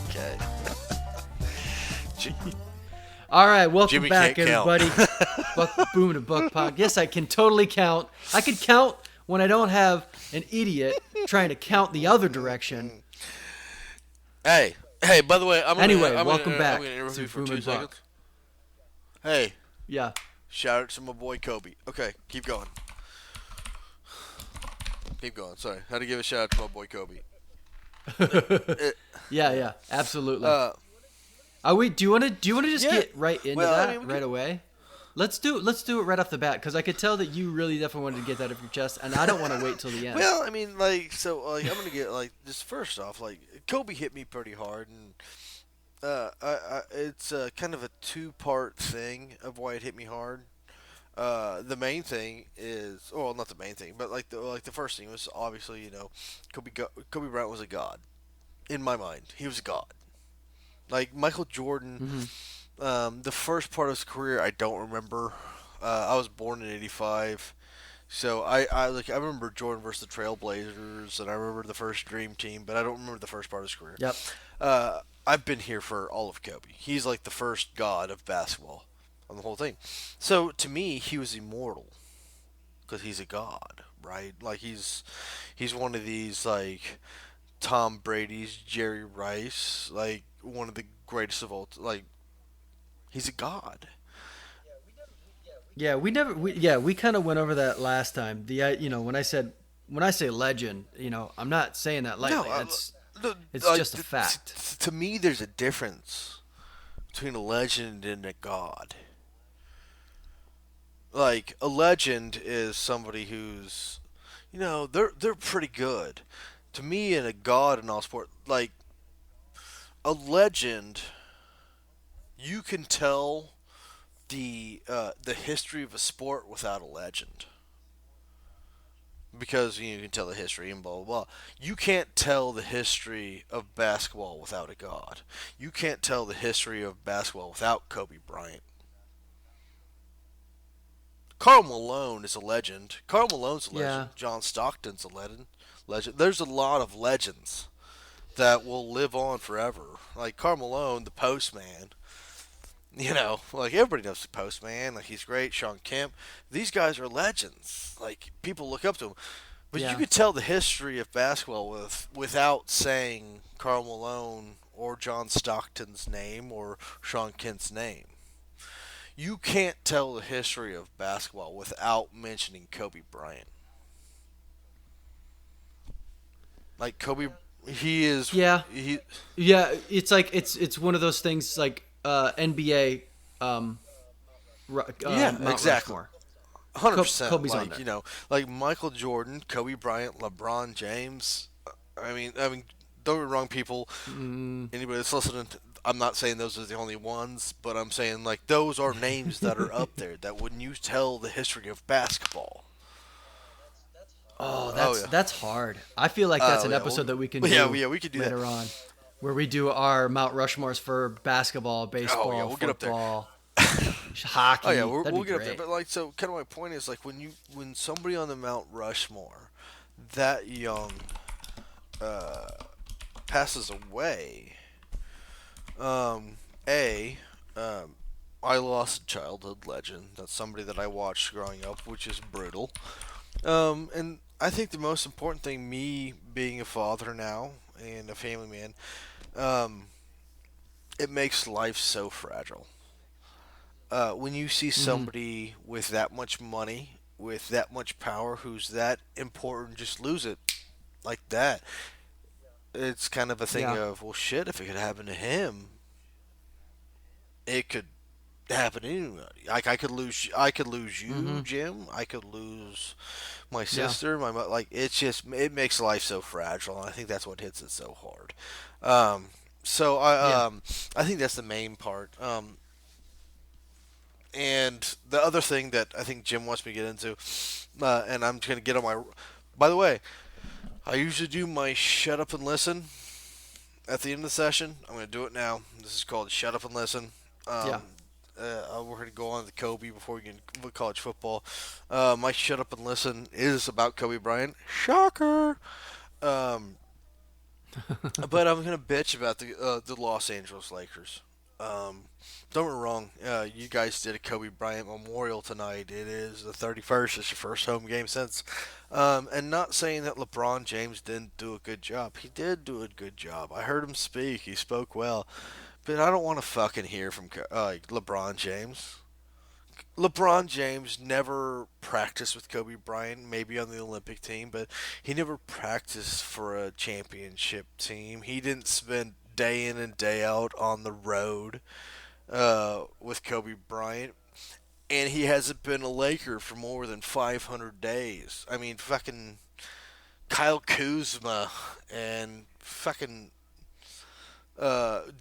Okay. All right, welcome Jimmy back, can't count. everybody. Buck Boom to Buck Pod. Yes, I can totally count. I can count when I don't have an idiot trying to count the other direction. Hey, by the way, Anyway, I'm welcome gonna, back I'm gonna interrupt to you for Boom 2 and Buck. seconds. Hey, Yeah. shout out to my boy Kobe. Okay, keep going. Keep going. Sorry, had to give a shout out to my boy Kobe. Yeah, absolutely. Uh, Are we? Do you want to just Yeah. get right into Well, I that mean, we right could- away? Let's do it right off the bat because I could tell that you really definitely wanted to get that off your chest, and I don't want to wait till the end. well, I mean, I'm gonna get just first off, Kobe hit me pretty hard, and it's kind of a 2-part thing of why it hit me hard. The main thing is, well, not the main thing, but the first thing was obviously, Kobe Bryant was a god in my mind. He was a god. Like Michael Jordan, the first part of his career I don't remember. I was born in '85, so I remember Jordan versus the Trailblazers, and I remember the first Dream Team, but I don't remember the first part of his career. Yep. I've been here for all of Kobe. He's like the first god of basketball on the whole thing. So to me, he was immortal because he's a god, right? Like he's one of these like Tom Brady's, Jerry Rice, like one of the greatest of all. Like he's a god. Yeah, we kind of went over that last time. When I say legend, I'm not saying that lightly. It's just a fact. To me, there's a difference between a legend and a god. Like a legend is somebody who's, they're pretty good. To me, and a god in all sport, like a legend, you can tell the history of a sport without a legend. Because you can tell the history and blah blah blah. You can't tell the history of basketball without a god. You can't tell the history of basketball without Kobe Bryant. Karl Malone is a legend. Karl Malone's a legend. Yeah. John Stockton's a legend. There's a lot of legends that will live on forever. Like Karl Malone, the Postman. Like everybody knows the Postman. Like he's great. Sean Kemp. These guys are legends. Like people look up to them. But Yeah. you could tell the history of basketball without saying Karl Malone or John Stockton's name or Sean Kemp's name. You can't tell the history of basketball without mentioning Kobe Bryant. Like Kobe, he is. Yeah. He. Yeah, it's like it's one of those things like NBA. Mount Exactly. Rushmore. 100%. Kobe's on like there. like Michael Jordan, Kobe Bryant, LeBron James. I mean, don't get me wrong, people. Anybody that's listening, I'm not saying those are the only ones, but I'm saying like those are names that are up there. That when you tell the history of basketball. That's hard. I feel like that's an episode that we can do. We could do later that. on, where we do our Mount Rushmores for basketball, baseball, we'll get up there. football, hockey. Oh yeah, That'd we'll be get up there. great. But so kind of my point is when somebody on the Mount Rushmore that young passes away. I lost a childhood legend. That's somebody that I watched growing up, which is brutal. And I think the most important thing, me being a father now and a family man, it makes life so fragile. When you see somebody with that much money, with that much power, who's that important, just lose it like that. It's kind of a thing of, well, shit, if it could happen to him, it could happen to anybody. Like I could lose you, Jim. I could lose my sister, my mother. Like it makes life so fragile, and I think that's what hits it so hard. I think that's the main part. And the other thing that I think Jim wants me to get into, and I'm going to get on my. By the way, I usually do my shut up and listen at the end of the session. I'm going to do it now. This is called shut up and listen. Yeah. Um, we're going to go on to Kobe before we get into college football. My shut up and listen is about Kobe Bryant. Shocker. Um, but I'm going to bitch about the Los Angeles Lakers. Um, don't get me wrong. You guys did a Kobe Bryant memorial tonight. It is the 31st. It's your first home game since. And not saying that LeBron James didn't do a good job. He did do a good job. I heard him speak. He spoke well. But I don't want to fucking hear from LeBron James. LeBron James never practiced with Kobe Bryant, maybe on the Olympic team, but he never practiced for a championship team. He didn't spend day in and day out on the road with Kobe Bryant. And he hasn't been a Laker for more than 500 days. I mean, fucking Kyle Kuzma and fucking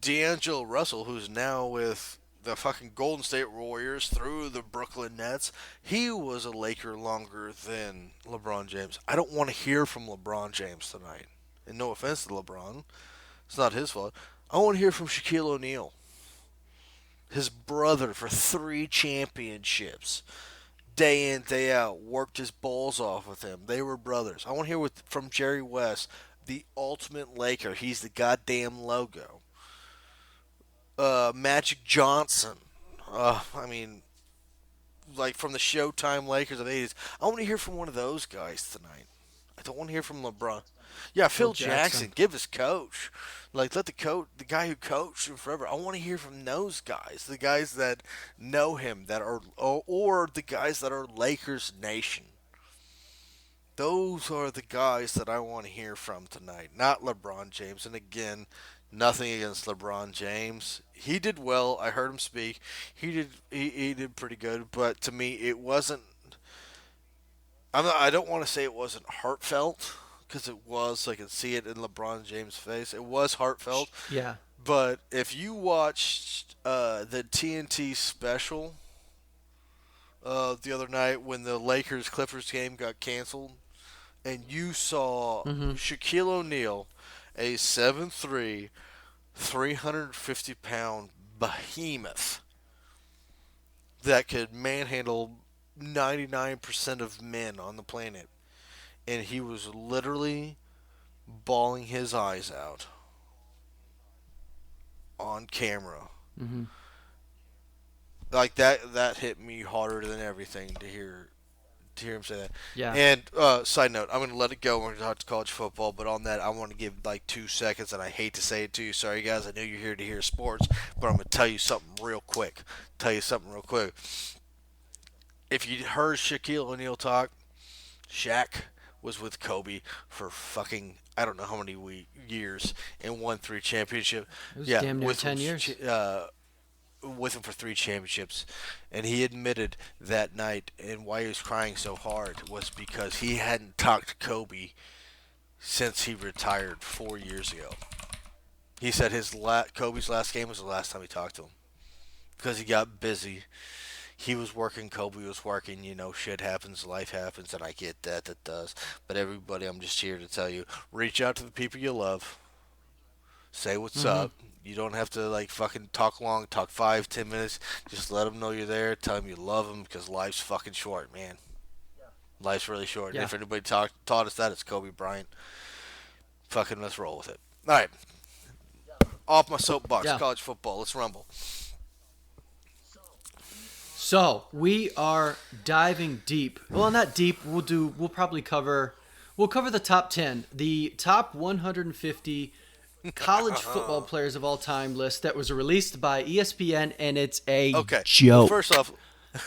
D'Angelo Russell, who's now with the fucking Golden State Warriors through the Brooklyn Nets, he was a Laker longer than LeBron James. I don't want to hear from LeBron James tonight. And no offense to LeBron, it's not his fault. I want to hear from Shaquille O'Neal, his brother, for 3 championships. Day in, day out, worked his balls off with him. They were brothers. I want to hear from Jerry West, the ultimate Laker. He's the goddamn logo. Magic Johnson. I mean, like from the Showtime Lakers of the 80s. I want to hear from one of those guys tonight. I don't want to hear from LeBron. Yeah, Phil Phil Jackson. Jackson. Give us coach. Like let the guy who coached him forever. I want to hear from those guys, the guys that know him, that are or the guys that are Lakers Nation. Those are the guys that I want to hear from tonight, not LeBron James. And again, nothing against LeBron James. He did well. I heard him speak. He did pretty good, but to me it wasn't. I don't want to say it wasn't heartfelt because it was. I could see it in LeBron James' face. It was heartfelt. Yeah. But if you watched the TNT special the other night when the Lakers Clippers game got canceled, and you saw Mm-hmm. Shaquille O'Neal, a 7'3", 350-pound behemoth that could manhandle 99% of men on the planet, and he was literally bawling his eyes out on camera. Mm-hmm. Like that hit me harder than everything to hear him say that. Yeah. And side note, I'm going to let it go. We're going to talk to college football, but on that, I want to give like 2 seconds, and I hate to say it to you. Sorry, guys. I know you're here to hear sports, but I'm going to tell you something real quick. If you heard Shaquille O'Neal talk, Shaq was with Kobe for fucking I don't know how many years and won 3 championships. It was Yeah, damn near 10 years. with him for 3 championships, and he admitted that night, and why he was crying so hard was because he hadn't talked to Kobe since he retired 4 years ago. He said Kobe's last game was the last time he talked to him because he got busy. He was working, Kobe was working. You know, shit happens, life happens, and I get that. That does. But everybody, I'm just here to tell you: reach out to the people you love. Say what's Mm-hmm. up. You don't have to like fucking talk long, talk 5, 10 minutes. Just let them know you're there. Tell them you love them because life's fucking short, man. Life's really short. And Yeah. if anybody taught us that, it's Kobe Bryant. Fucking let's roll with it. All right, off my soapbox. Yeah. College football. Let's rumble. So we are diving deep. Well, not deep. We'll probably cover. We'll cover the top 10, the top 150 college football players of all time list that was released by ESPN, and it's a Okay. Well, joke, first off,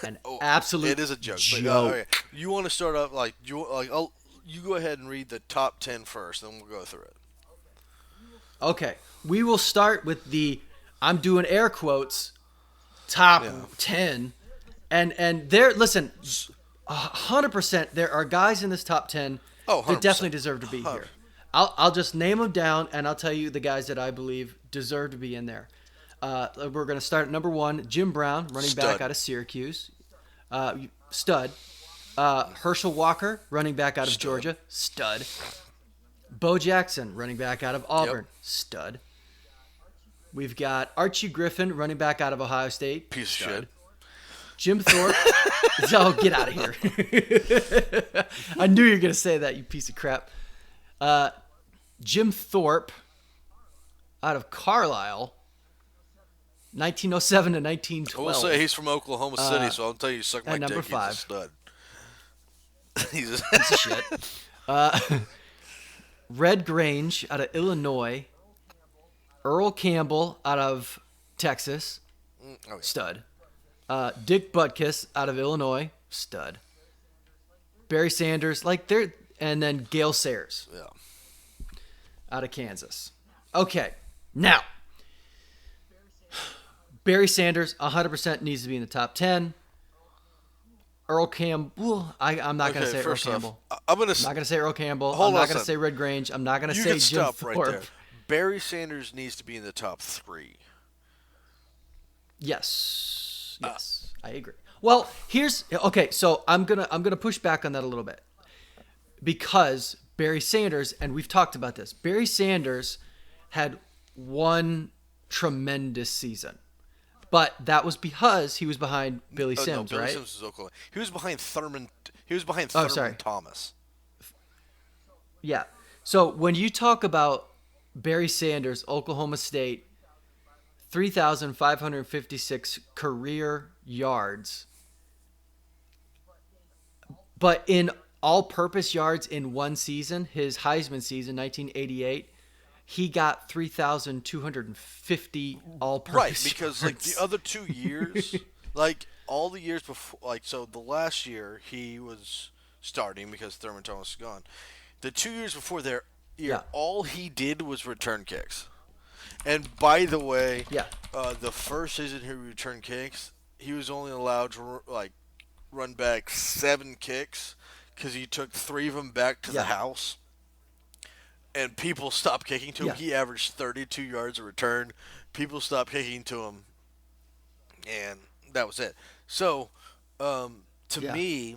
an oh, absolute it is a joke. But, joke. okay. You want to start off you go ahead and read the top 10 first, then we'll go through it. Okay, we will start with the. I'm doing air quotes. Top Yeah. 10, and there. Listen, 100%. There are guys in this top 10 Oh, that 100%. definitely deserve to be here. I'll just name them down, and I'll tell you the guys that I believe deserve to be in there. We're going to start at number 1. Jim Brown, running back Stud. out of Syracuse, stud. Herschel Walker, running back out of Stud. Georgia, stud. Bo Jackson, running back out of Yep. Auburn, stud. We've got Archie Griffin, running back out of Ohio State, Piece of stud. shit. Jim Thorpe. Oh, get out of here. I knew you were going to say that, you piece of crap. Jim Thorpe out of Carlisle, 1907 to I will 1912. say he's from Oklahoma City, so I'll tell you, suck my at number dick. He's a 5. stud. He's a Piece of shit. Red Grange out of Illinois. Earl Campbell out of Texas, okay. stud. Dick Butkus out of Illinois, stud. Barry Sanders, and then Gale Sayers Yeah. out of Kansas. Okay, now Barry Sanders 100% needs to be in the top 10. Earl Campbell, I'm not going to say Earl first off, Campbell. I'm gonna. I'm not going to say Earl Campbell. Hold I'm on not a going to second. say Red Grange. I'm not going to You say can Jim stop right Thorpe. there. Barry Sanders needs to be in the top 3. Yes. I agree. Well, okay, so I'm gonna push back on that a little bit. Because Barry Sanders, and we've talked about this, Barry Sanders had one tremendous season. But that was because he was behind Billy Sims, Billy right? Sims is Oklahoma. He was behind Thurman. He was behind Oh, Thurman sorry. Thomas. Yeah. So when you talk about Barry Sanders, Oklahoma State, 3,556 career yards, but in all-purpose yards in one season, his Heisman season, 1988, he got 3,250 all-purpose Right, because like yards. the other 2 years, like all the years before, like so the last year he was starting because Thurman Thomas is gone. The 2 years before there, Yeah. all he did was return kicks. And by the way, Yeah. the first season he returned kicks, he was only allowed to run back 7 kicks because he took 3 of them back to the Yeah. house. And people stopped kicking to him. Yeah. He averaged 32 yards a return. People stopped kicking to him, and that was it. So, to Yeah. me,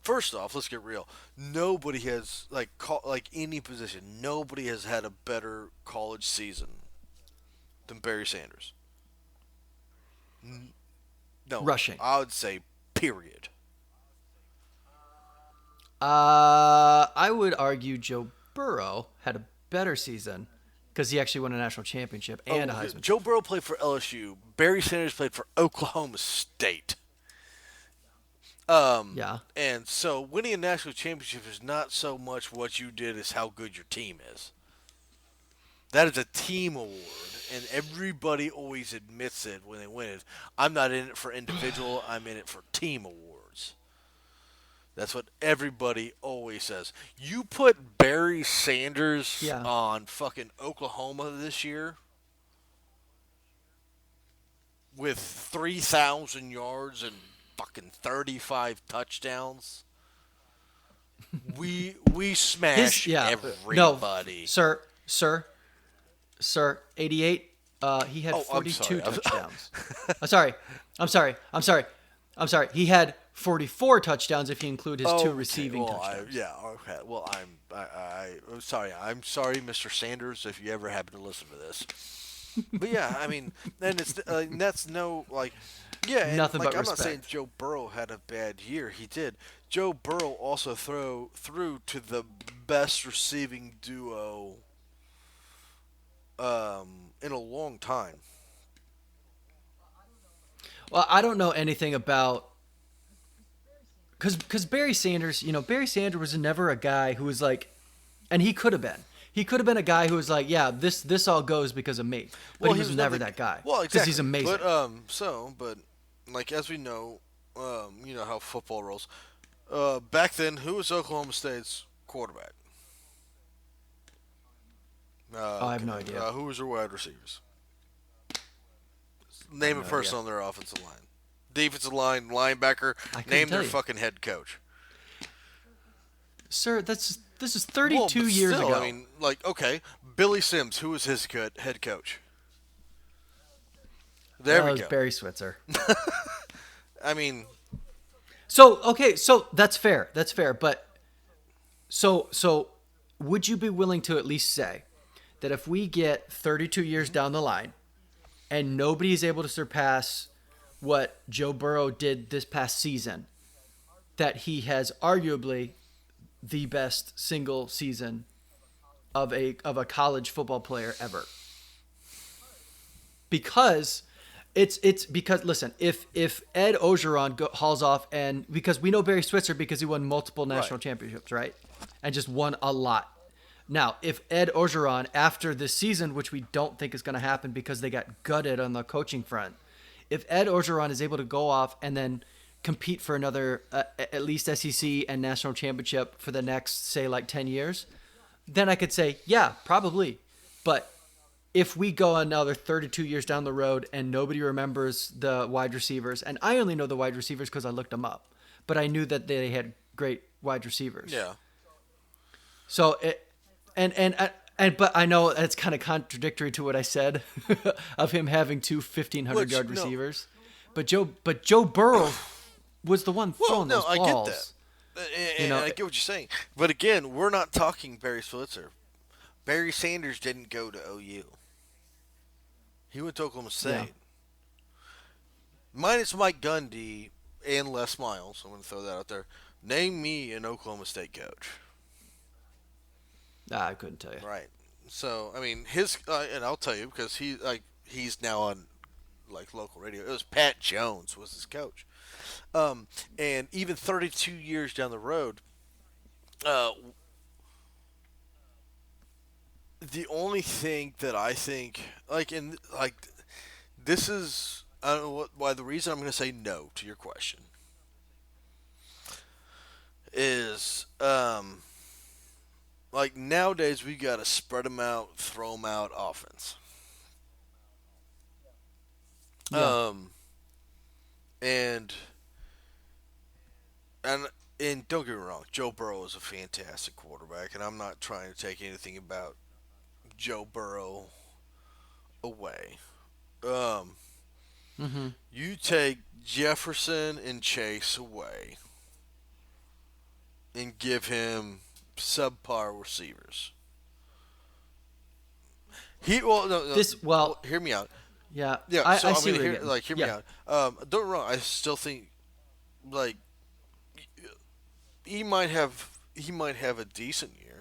first off, let's get real. Nobody has like any position. Nobody has had a better college season than Barry Sanders. No, Rushing. I would say period. I would argue Joe Burrow had a better season because he actually won a national championship and a Heisman. Joe Burrow played for LSU. Barry Sanders played for Oklahoma State. Yeah. And so winning a national championship is not so much what you did as how good your team is. That is a team award, and everybody always admits it when they win it. I'm not in it for individual, I'm in it for team awards. That's what everybody always says. You put Barry Sanders Yeah. on fucking Oklahoma this year with 3,000 yards and fucking 35 touchdowns. We smash everybody. No, sir, 88. He had Oh, I'm 42 sorry. touchdowns. I'm sorry. He had 44 touchdowns if you include his 2 receiving touchdowns. Okay. Well, I'm sorry. I'm sorry, Mr. Sanders, if you ever happen to listen to this. But yeah, I mean, and it's that's no yeah, and, Nothing but I'm not saying respect. Joe Burrow had a bad year. He did. Joe Burrow also threw to the best receiving duo in a long time. Well, I don't know anything about because Barry Sanders, Barry Sanders was never a guy who was like, and he could have been. He could have been a guy who was like, yeah, this all goes because of me. But Well, he was never that guy. Well, Because exactly. he's amazing. But like as we know, you know how football rolls. Back then, who was Oklahoma State's quarterback? I have no idea. Who was their wide receivers? Name a no person idea. on their offensive line. Defensive line, linebacker. I couldn't Name tell their you. fucking head coach. Sir, this is Well, 32 but years still, I ago. mean, like, okay, Billy Sims, who was his head coach? There we It was go. Barry Switzer. I mean, So okay, so that's fair. That's fair. But so would you be willing to at least say that if we get 32 years down the line and nobody is able to surpass what Joe Burrow did this past season, that he has arguably the best single season of a college football player ever? Because it's because listen, if Ed Ogeron hauls off, and because we know Barry Switzer because he won multiple right. national championships, right, and just won a lot. Now, if Ed Ogeron after this season, which we don't think is going to happen because they got gutted on the coaching front, if Ed Ogeron is able to go off and then compete for another at least SEC and national championship for the next say like 10 years, then I could say yeah, probably. But if we go another 32 years down the road and nobody remembers the wide receivers, and I only know the wide receivers because I looked them up, but I knew that they had great wide receivers. Yeah. So it, but I know it's kind of contradictory to what I said of him having two 1,500 Which yard no. receivers, but Joe Burrow was the one Well, throwing no, those I get that. balls. You And know, I get what you're saying. But again, we're not talking Barry Switzer. Barry Sanders didn't go to OU. He went to Oklahoma yeah, State. Minus Mike Gundy and Les Miles, I'm going to throw that out there. Name me an Oklahoma State coach. I couldn't tell you. Right. So, I mean, and I'll tell you because he's now on like local radio. It was Pat Jones was his coach. And even 32 years down the road, uh, the only thing that I think, this is, I don't know why the reason I'm going to say no to your question is, like nowadays we got to spread them out, throw them out offense. Yeah, Um, and and and don't get me wrong, Joe Burrow is a fantastic quarterback, and I'm not trying to take anything about Joe Burrow away. Um, mm-hmm. you take Jefferson and Chase away, and give him subpar receivers. He well no no This well, well, hear me out. yeah, Yeah, I so I see mean what you're hear getting. hear me Yeah, out. Don't get me wrong. I still think like he might have a decent year.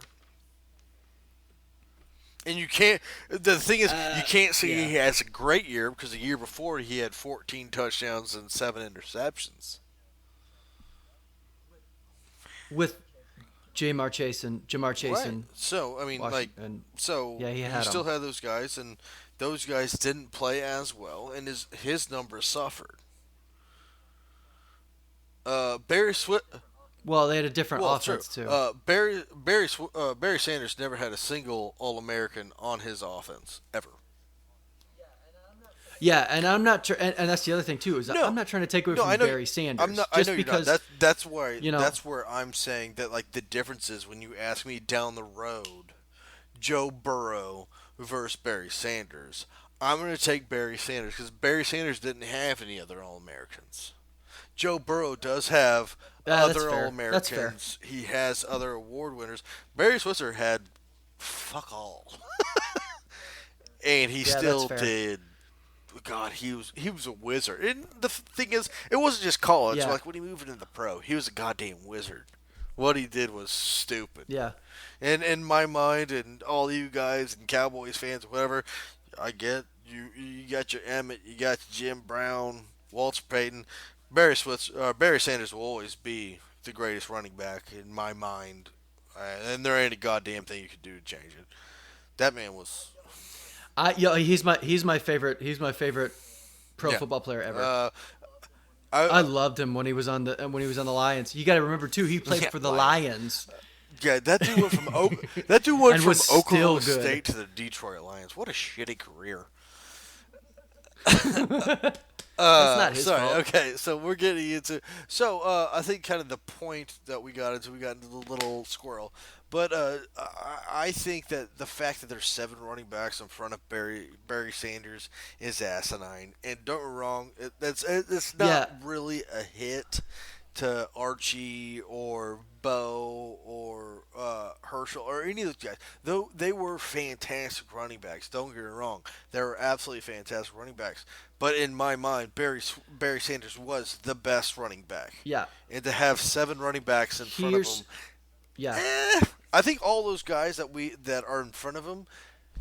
And you can't. The thing is, you can't say yeah. he has a great year because the year before he had 14 touchdowns and 7 interceptions. With Jamar Chase Right. and So I mean, Washington. so Yeah, he you had still him. had those guys, and those guys didn't play as well, and his numbers suffered. Barry Swift. Well, they had a different Well, true. offense too. Barry Sanders never had a single All American on his offense ever. Yeah, and I'm not, and that's the other thing too is No, I'm not trying to take away no, from I know. Barry I'm Sanders not. I just know you're not. because you know. That's where I'm saying that like the difference is when you ask me down the road, Joe Burrow versus Barry Sanders. I'm going to take Barry Sanders because Barry Sanders didn't have any other All Americans. Joe Burrow does have That's other All fair. That's fair. Americans. He has other award winners. Barry Switzer had fuck all, and he Yeah, that's still fair. did. God, he was a wizard. And the thing is, it wasn't just college. Yeah, Like when he moved into the pro, he was a goddamn wizard. What he did was stupid. yeah, And in my mind, and all you guys and Cowboys fans, whatever, I get you. You got your Emmett, you got your Jim Brown, Walter Payton, Barry Sanders will always be the greatest running back in my mind, and there ain't a goddamn thing you could do to change it. That man was, he's my favorite. He's my favorite pro yeah. football player ever. Uh, I I loved him when he was on the Lions. You got to remember too, he played yeah, for the Lions. Lions Yeah, that dude went from that dude went and from was still Oklahoma good. State to the Detroit Lions. What a shitty career. That's not his Sorry. fault. Okay, so we're getting into. So, I think kind of the point that we got into the little squirrel. But I think that the fact that there's seven running backs in front of Barry Sanders is asinine. And don't get me wrong, it's not Yeah. really a hit to Archie or Bo or Herschel or any of those guys. Though they were fantastic running backs. Don't get me wrong, they were absolutely fantastic running backs. But in my mind, Barry Sanders was the best running back, Yeah. and to have seven running backs in front of him, Here's yeah. I think all those guys that are in front of him,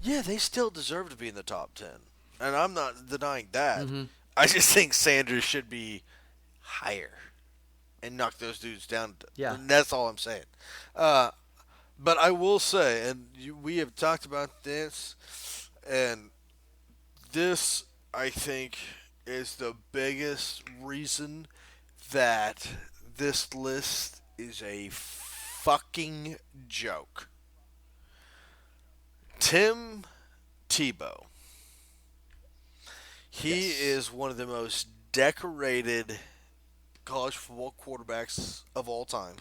yeah, they still deserve to be in the top 10, and I'm not denying that. Mm-hmm. I just think Sanders should be higher and knock those dudes down. Yeah. And that's all I'm saying. Uh, but I will say, and we have talked about this, and this I think is the biggest reason that this list is a fucking joke. Tim Tebow. He Yes. is one of the most decorated college football quarterbacks of all time.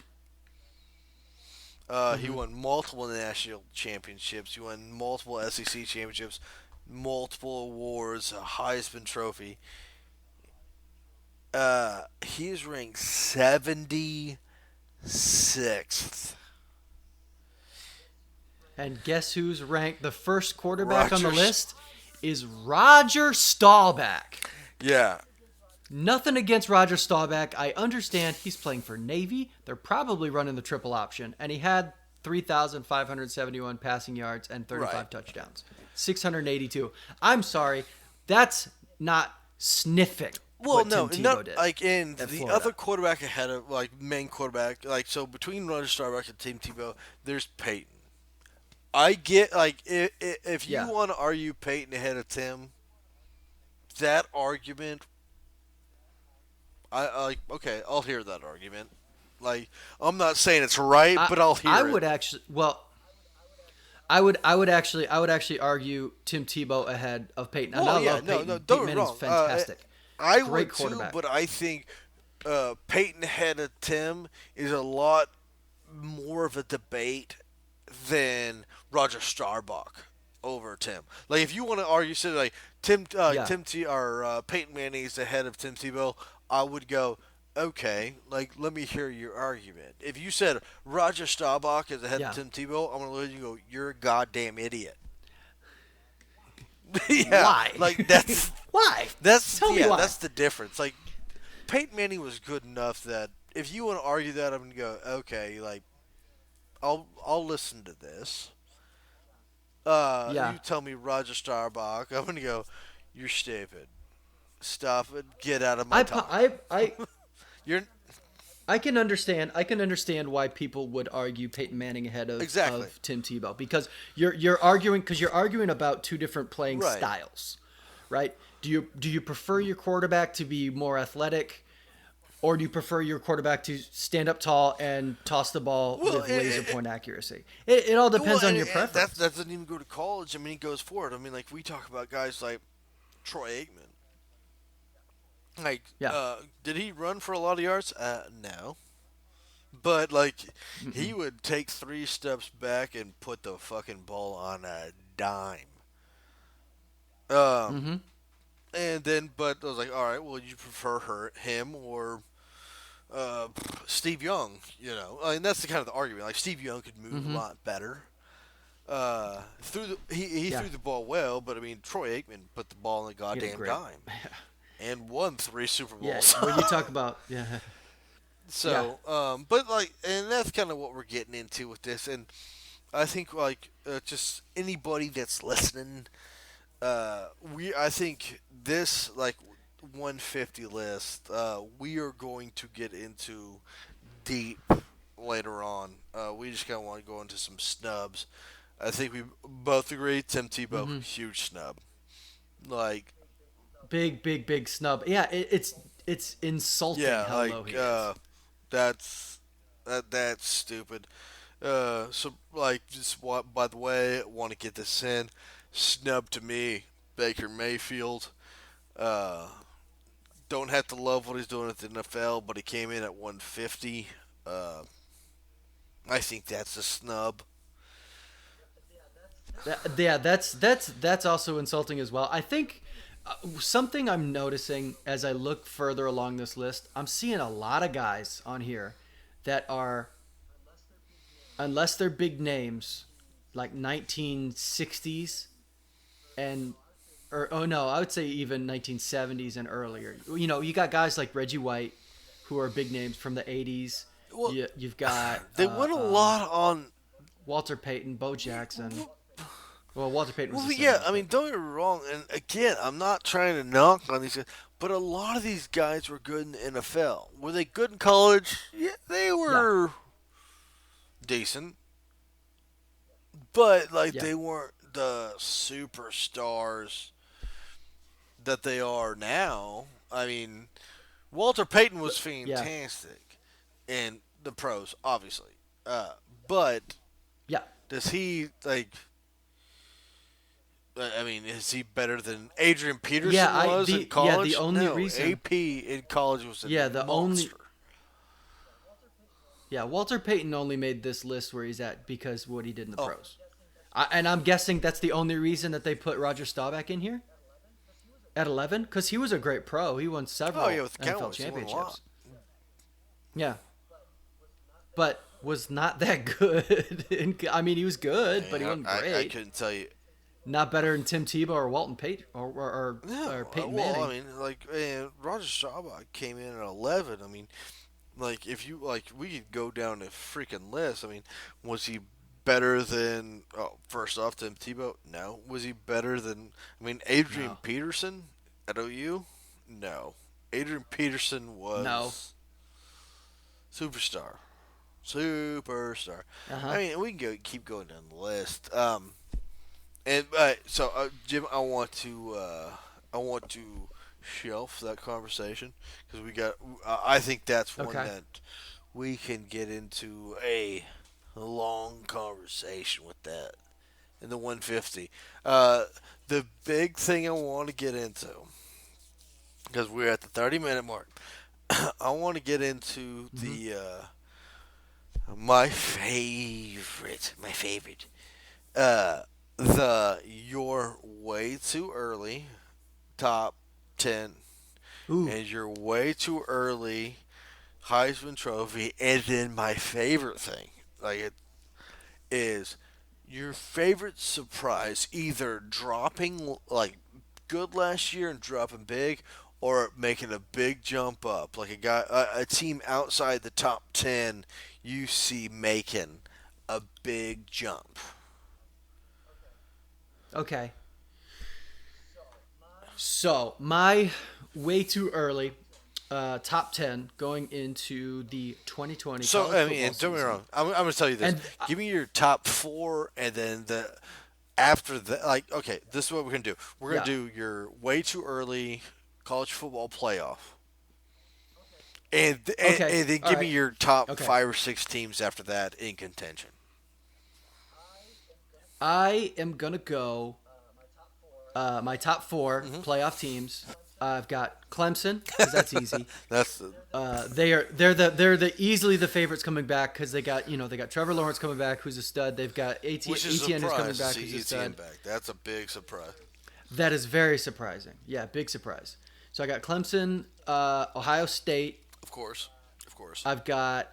He Mm-hmm. won multiple national championships. He won multiple SEC championships, multiple awards, a Heisman Trophy. He is ranked 76th. And guess who's ranked the first quarterback on the Rogers. list is Roger Staubach. Yeah, Nothing against Roger Staubach. I understand he's playing for Navy. They're probably running the triple option. And he had 3,571 passing yards and 35 right. touchdowns. 682. I'm sorry. That's not sniffing Well, what no, Tim Tebow not did like in at the other Florida. quarterback ahead of like main quarterback. Like so, between Roger Staubach and Tim Tebow, there's Peyton. I get like if you Yeah. want to argue Peyton ahead of Tim, that argument, I like. Okay, I'll hear that argument. Like I'm not saying it's right, I but I'll I hear it. would actually I would actually argue Tim Tebow ahead of Peyton. And I Well, yeah, love no, no, Peyton. don't Peyton get me Manning's wrong. fantastic. I Great would too, quarterback. but I think Peyton ahead of Tim is a lot more of a debate than Roger Staubach over Tim. Like if you want to argue, say like Yeah. Tim T or Peyton Manning is ahead of Tim Tebow, I would go. Okay, like let me hear your argument. If you said Roger Staubach is ahead of Yeah. Tim Tebow, I'm gonna let you go. You're a goddamn idiot. Yeah, Why? like that's Why? that's Tell me yeah, why. that's the difference. Like Peyton Manning was good enough that if you want to argue that, I'm gonna go okay. Like I'll listen to this. Yeah. You tell me Roger Staubach, I'm gonna go. You're stupid. Stop it. Get out of my I time. You're I can understand. I can understand why people would argue Peyton Manning ahead exactly of Tim Tebow because you're arguing about two different playing right. styles, right? Do you prefer your quarterback to be more athletic, or do you prefer your quarterback to stand up tall and toss the ball Well, with laser point accuracy? It all well, depends on your and preference. that doesn't even go to college. I mean, it goes forward. I mean, like we talk about guys like Troy Aikman. Like, Yeah. did he run for a lot of yards? No. But like, he Mm-mm. would take three steps back and put the fucking ball on a dime. Um, Mm-hmm. and then, but I was like, all right, well, you prefer him or uh, Steve Young? You know, and that's the kind of the argument. Like Steve Young could move a Mm-hmm. lot better. He Yeah. threw the ball well, but I mean, Troy Aikman put the ball on the He did goddamn great. dime and won three Super Yeah. Bowls. When you talk about yeah. So, but like, and that's kind of what we're getting into with this, and I think like just anybody that's listening, I think this like 150 list, we are going to get into deep later on. We just kind of want to go into some snubs. I think we both agree Tim Tebow, Mm-hmm. huge snub. Like, Big snub. Yeah. It's insulting yeah, how like low he is. that's that's stupid. So like, just what? By the way, want to get this in. Snub to me, Baker Mayfield. Uh, don't have to love what he's doing at the NFL, but he came in at 150. Uh, I think that's a snub. Yeah, that's also insulting as well. I think something I'm noticing as I look further along this list, I'm seeing a lot of guys on here that are, unless they're big names, like 1960s and or oh no, I would say even 1970s and earlier. You know, you got guys like Reggie White, who are big names from the 80s. Well, You've got they went a lot on. Walter Payton, Bo Jackson. Well, Walter Payton was Well, the yeah, center, I mean, but don't get me wrong. And again, I'm not trying to knock on these guys, but a lot of these guys were good in the NFL. Were they good in college? Yeah, they yeah, were decent, but like yeah, they weren't the superstars that they are now. I mean, Walter Payton was yeah, fantastic in the pros, obviously. But yeah. does he like? I mean, is he better than Adrian Yeah, Peterson I was in the yeah the college? only No, reason AP in college was a yeah the only monster. yeah Walter Payton only made this list where he's at because of what he did in the Oh, pros. And I'm guessing that's the only reason that they put Roger Staubach in here at 11 because he was a great pro. He won oh yeah, several with the NFL Cowboys, he won a lot. championships. Yeah, but was not that good. I mean, he was good, but he Man, wasn't I great. couldn't tell you. Not better than Tim Tebow or Walton Payton No, or Peyton well, I Manning. mean, like Roger Staubach came in at 11. I mean, like if you like, we could go down a freaking list. I mean, was he better than? Oh, first off, Tim Tebow? No. Was he better than? I mean, Adrian No, Peterson at OU? No. Adrian Peterson no. was superstar, superstar. Uh I huh. mean, we can go keep going down the list. And so Jim, I want to shelf that conversation because we got. I think that's one Okay. that we can get into a long conversation with that in the 150. Uh, the big thing I want to get into because we're at the 30-minute mark. I want to get into Mm-hmm. my favorite. Uh, the you're way too early top 10 Ooh. and you're way too early Heisman Trophy, and then my favorite thing, like it is your favorite surprise, either dropping like good last year and dropping big, or making a big jump up, like a team outside the top 10 you see making a big jump. Okay. So my way too early top 10 going into the 2020 So college I mean, football and don't get me season. wrong. I'm going to tell you this. And Give me your top four, and then the after that. Like, okay, this is what we're going to do. We're going yeah. to do your way too early college football playoff, and Okay. then All give me right. your top Okay. 5 or 6 teams after that in contention. I am going to go my top 4 Hmm. playoff teams. I've got Clemson cuz that's easy. That's the, They're the easily the favorites coming back because they got Trevor Lawrence coming back who's a stud. They've got which is a ETN who's coming surprise to back see who's a ETN stud. back. That's a big surprise. That is very surprising. Yeah, big surprise. So I got Clemson, Ohio State. Of course, of course. I've got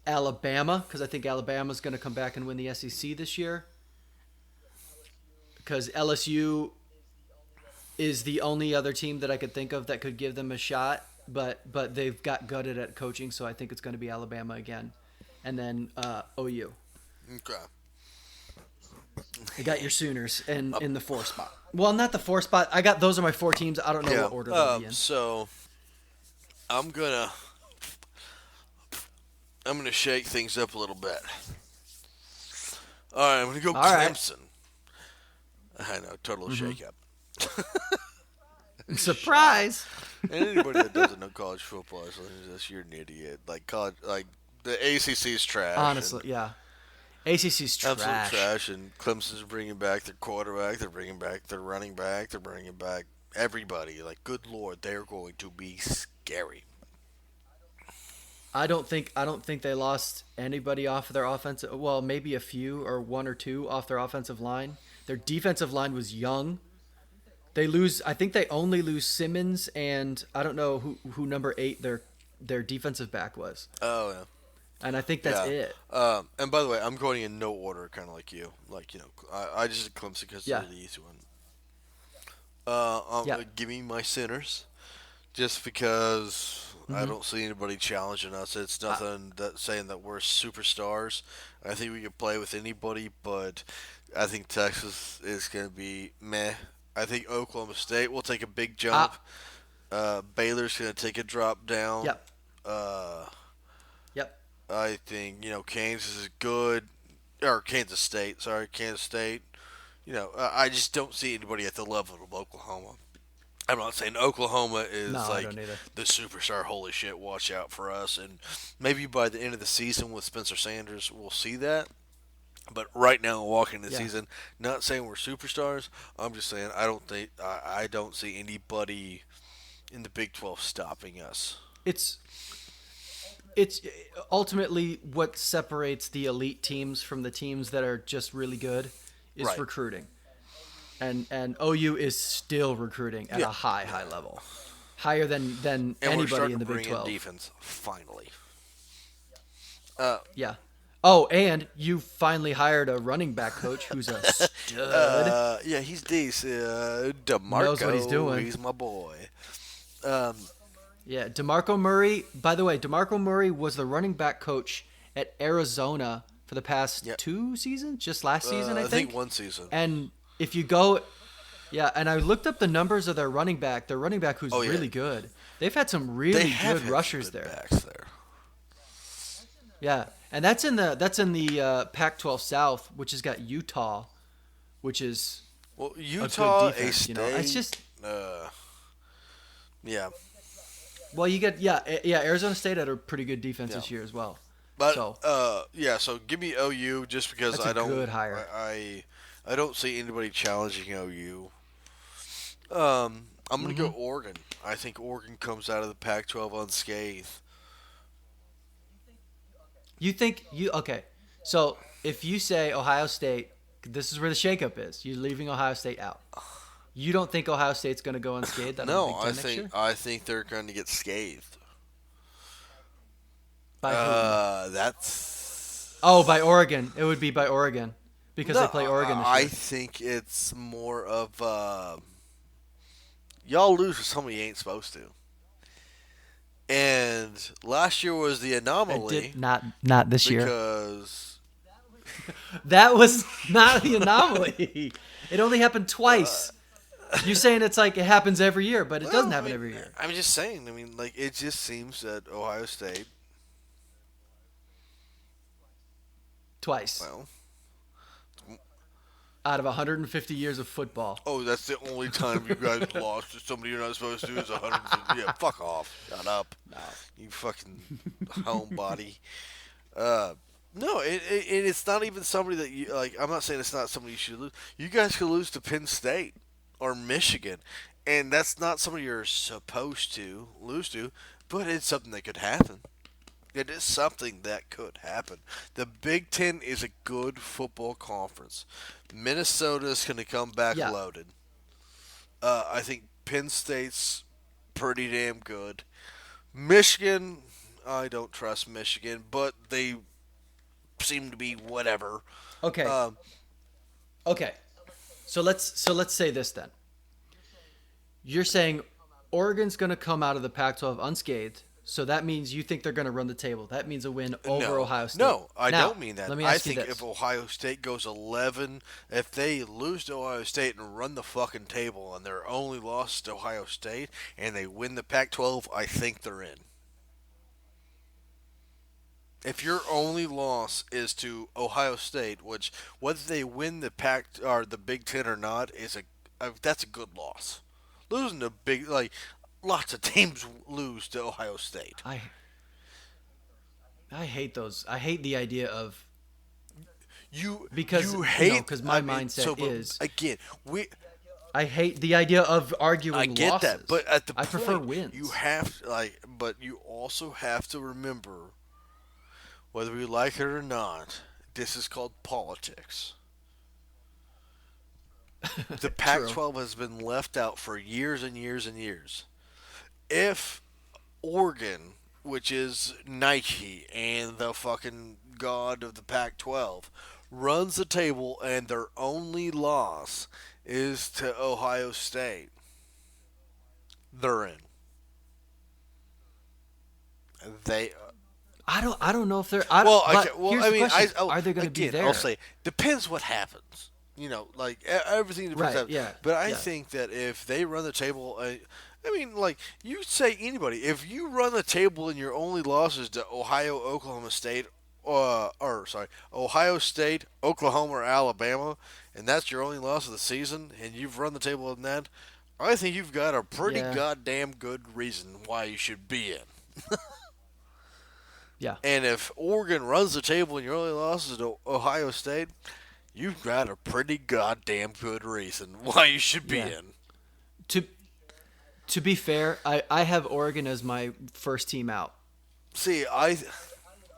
Alabama because I think Alabama's going to come back and win the SEC this year because LSU is the only other team that I could think of that could give them a shot. But they've got gutted at coaching, so I think it's going to be Alabama again, and then OU. Okay. You got your Sooners in the 4 spot. Well, not the 4 spot. I got those are my 4 teams. I don't know Yeah. what order they'll be in. So I'm gonna shake things up a little bit. All right, I'm gonna go All right, Clemson. I know, total mm-hmm. shake up. Shock. Surprise. And anybody that doesn't know college football is listening to this, you're an idiot. Like college, like the ACC is trash, and Honestly, yeah. ACC's absolute trash. trash. And Clemson's bringing back their quarterback. They're bringing back their running back. They're bringing back everybody. Like, good lord, they're going to be scary. I don't think they lost anybody off their offensive. Well, maybe a few or one or two off their offensive line. Their defensive line was young. They lose. I think they only lose Simmons and I don't know who number 8 their defensive back was. Oh yeah. And I think that's Yeah. it. And by the way, I'm going in no order, kind of like you. Like, I just did Clemson because they're Yeah. the easy one. Yeah. Give me my Sinners, just because I Hmm. don't see anybody challenging us. It's Uh, nothing that saying that we're superstars. I think we could play with anybody, but I think Texas is going to be meh. I think Oklahoma State will take a big uh, jump. Baylor's going to take a drop down. yep. Uh, Yep. I think Kansas is good, or Kansas State. Sorry, Kansas State. I just don't see anybody at the level of Oklahoma. I'm not saying Oklahoma No, is I like don't either. the superstar. Holy shit! Watch out for us, and maybe by the end of the season with Spencer Sanders, we'll see that. But right now, walking the Yeah. season, not saying we're superstars. I'm just saying I don't see anybody in the Big 12 stopping us. It's it's ultimately what separates the elite teams from the teams that are just really good is Right? recruiting. And OU is still recruiting at Yeah. a high level. Higher than And we're anybody starting in to the Big bring in 12. defense finally. Uh, Yeah. Oh, and you finally hired a running back coach who's a stud. yeah, he's decent. Knows what he's Demarco, doing. he's my boy. Um, Yeah, DeMarco Murray. By the way, DeMarco Murray was the running back coach at Arizona for the past yeah, 2 seasons, just last season, I I think think. one season. And if you go, yeah, and I looked up the numbers of their running back. Their running back who's Oh yeah, really good. They've had some they really have good had some rushers good there. backs there. Yeah, and that's in the Pac-12 South, which has got Utah, which is Well, a good Utah, A defense. It's State, just uh, yeah, well, you get yeah. Arizona State had a pretty good defense yeah. this year as well. But So yeah. So give me OU just because that's a I don't, good hire. I don't see anybody challenging OU. I'm gonna go Hmm. Oregon. I think Oregon comes out of the Pac-12 unscathed. You think you okay? So if you say Ohio State, this is where the shakeup is. You're leaving Ohio State out. You don't think Ohio State's going to go unscathed out of the No, Big Ten next year? I think they're going to get scathed. By who? That's Oh, by Oregon. It would be by Oregon because no. they play Oregon this I year. think it's more of y'all lose to somebody you ain't supposed to. And last year was the It anomaly did not this year. because That was not the anomaly. It only happened twice. You're saying it's like it happens every year, but it doesn't well, I happen mean, every year. I'm just saying. I mean, like it just seems that Ohio State. Twice Well, out of 150 years of football. oh, that's the only time you guys lost to somebody you're not supposed to. Is 150. Yeah, fuck off. Shut up. No. You fucking homebody. Uh, no, it's not even somebody that you like. I'm not saying it's not somebody you should lose. You guys could lose to Penn State or Michigan, and that's not somebody you're supposed to lose to. But it's something that could happen. It is something that could happen. The Big Ten is a good football conference. Minnesota is going to come back Yeah. loaded. I think Penn State's pretty damn good. Michigan, I don't trust Michigan, but they seem to be whatever. Okay. Um, Okay. So let's say this then. You're saying Oregon's going to come out of the Pac-12 unscathed, so that means you think they're going to run the table. That means a win over no, Ohio State. no, I Now, don't mean that. let me I ask you think this. if Ohio State goes 11, if they lose to Ohio State and run the fucking table, and their only loss to Ohio State, and they win the Pac-12, I think they're in. If your only loss is to Ohio State, which whether they win the Pac or the Big Ten or not is that's a good loss. Losing to big like lots of teams lose to Ohio State. I I hate those. I hate the idea of You because you you know hate because my I mean, mindset so but is again we I hate the idea of I arguing get that, losses. but at the I prefer point you wins. have like, but you also have to remember, whether we like it or not, this is called politics. The True. Pac-12 has been left out for years and years and years. If Oregon, which is Nike and the fucking god of the Pac-12, runs the table and their only loss is to Ohio State, they're in. They I don't know if they're. okay. But Well, here's I the mean, question: oh, are they going to be again, I'll there? say depends what happens. Like everything depends. Right. Yeah. But I Yeah. think that if they run the table, I mean, like you say anybody, if you run the table and your only losses to Ohio, Oklahoma State, or sorry, Ohio State, Oklahoma, or Alabama, and that's your only loss of the season, and you've run the table in that, I think you've got a pretty Yeah. goddamn good reason why you should be in. Yeah. And if Oregon runs the table and your only loss is to Ohio State, you've got a pretty goddamn good reason why you should be Yeah. in. To to be fair, I have Oregon as my first team out. See, I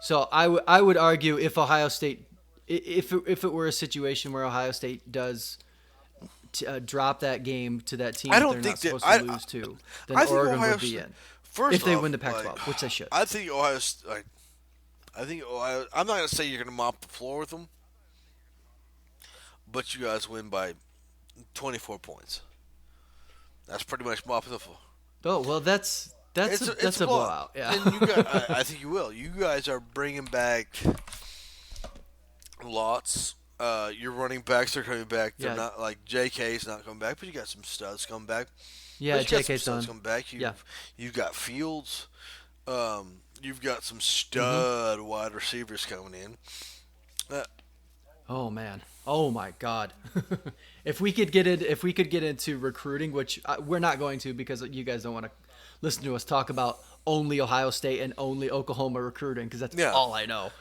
So I would argue if Ohio State, if it were a situation where Ohio State does drop that game to that team I that don't they're not think that supposed to lose to, then I think Oregon Ohio would be in if first they win off, the like Pac-12, which they should. I think Ohio like I think Ohio. I'm not gonna say you're gonna mop the floor with them, but you guys win by 24 points. That's pretty much mopping the floor. Oh well, It's that's a a blowout, blowout. Yeah. and I think you will. You guys are bringing back lots. Your running backs are coming back. They're Yeah. not like J.K.'s not coming back, but you got some studs coming back. Yeah. But you got some J.K.'s studs done. coming back. Yeah. You've got Fields. You've got some Mm-hmm. stud wide receivers coming in. Uh, Oh man. Oh my God. If we could get into recruiting, which we're not going to because you guys don't want to listen to us talk about only Ohio State and only Oklahoma recruiting because that's yeah. all I know.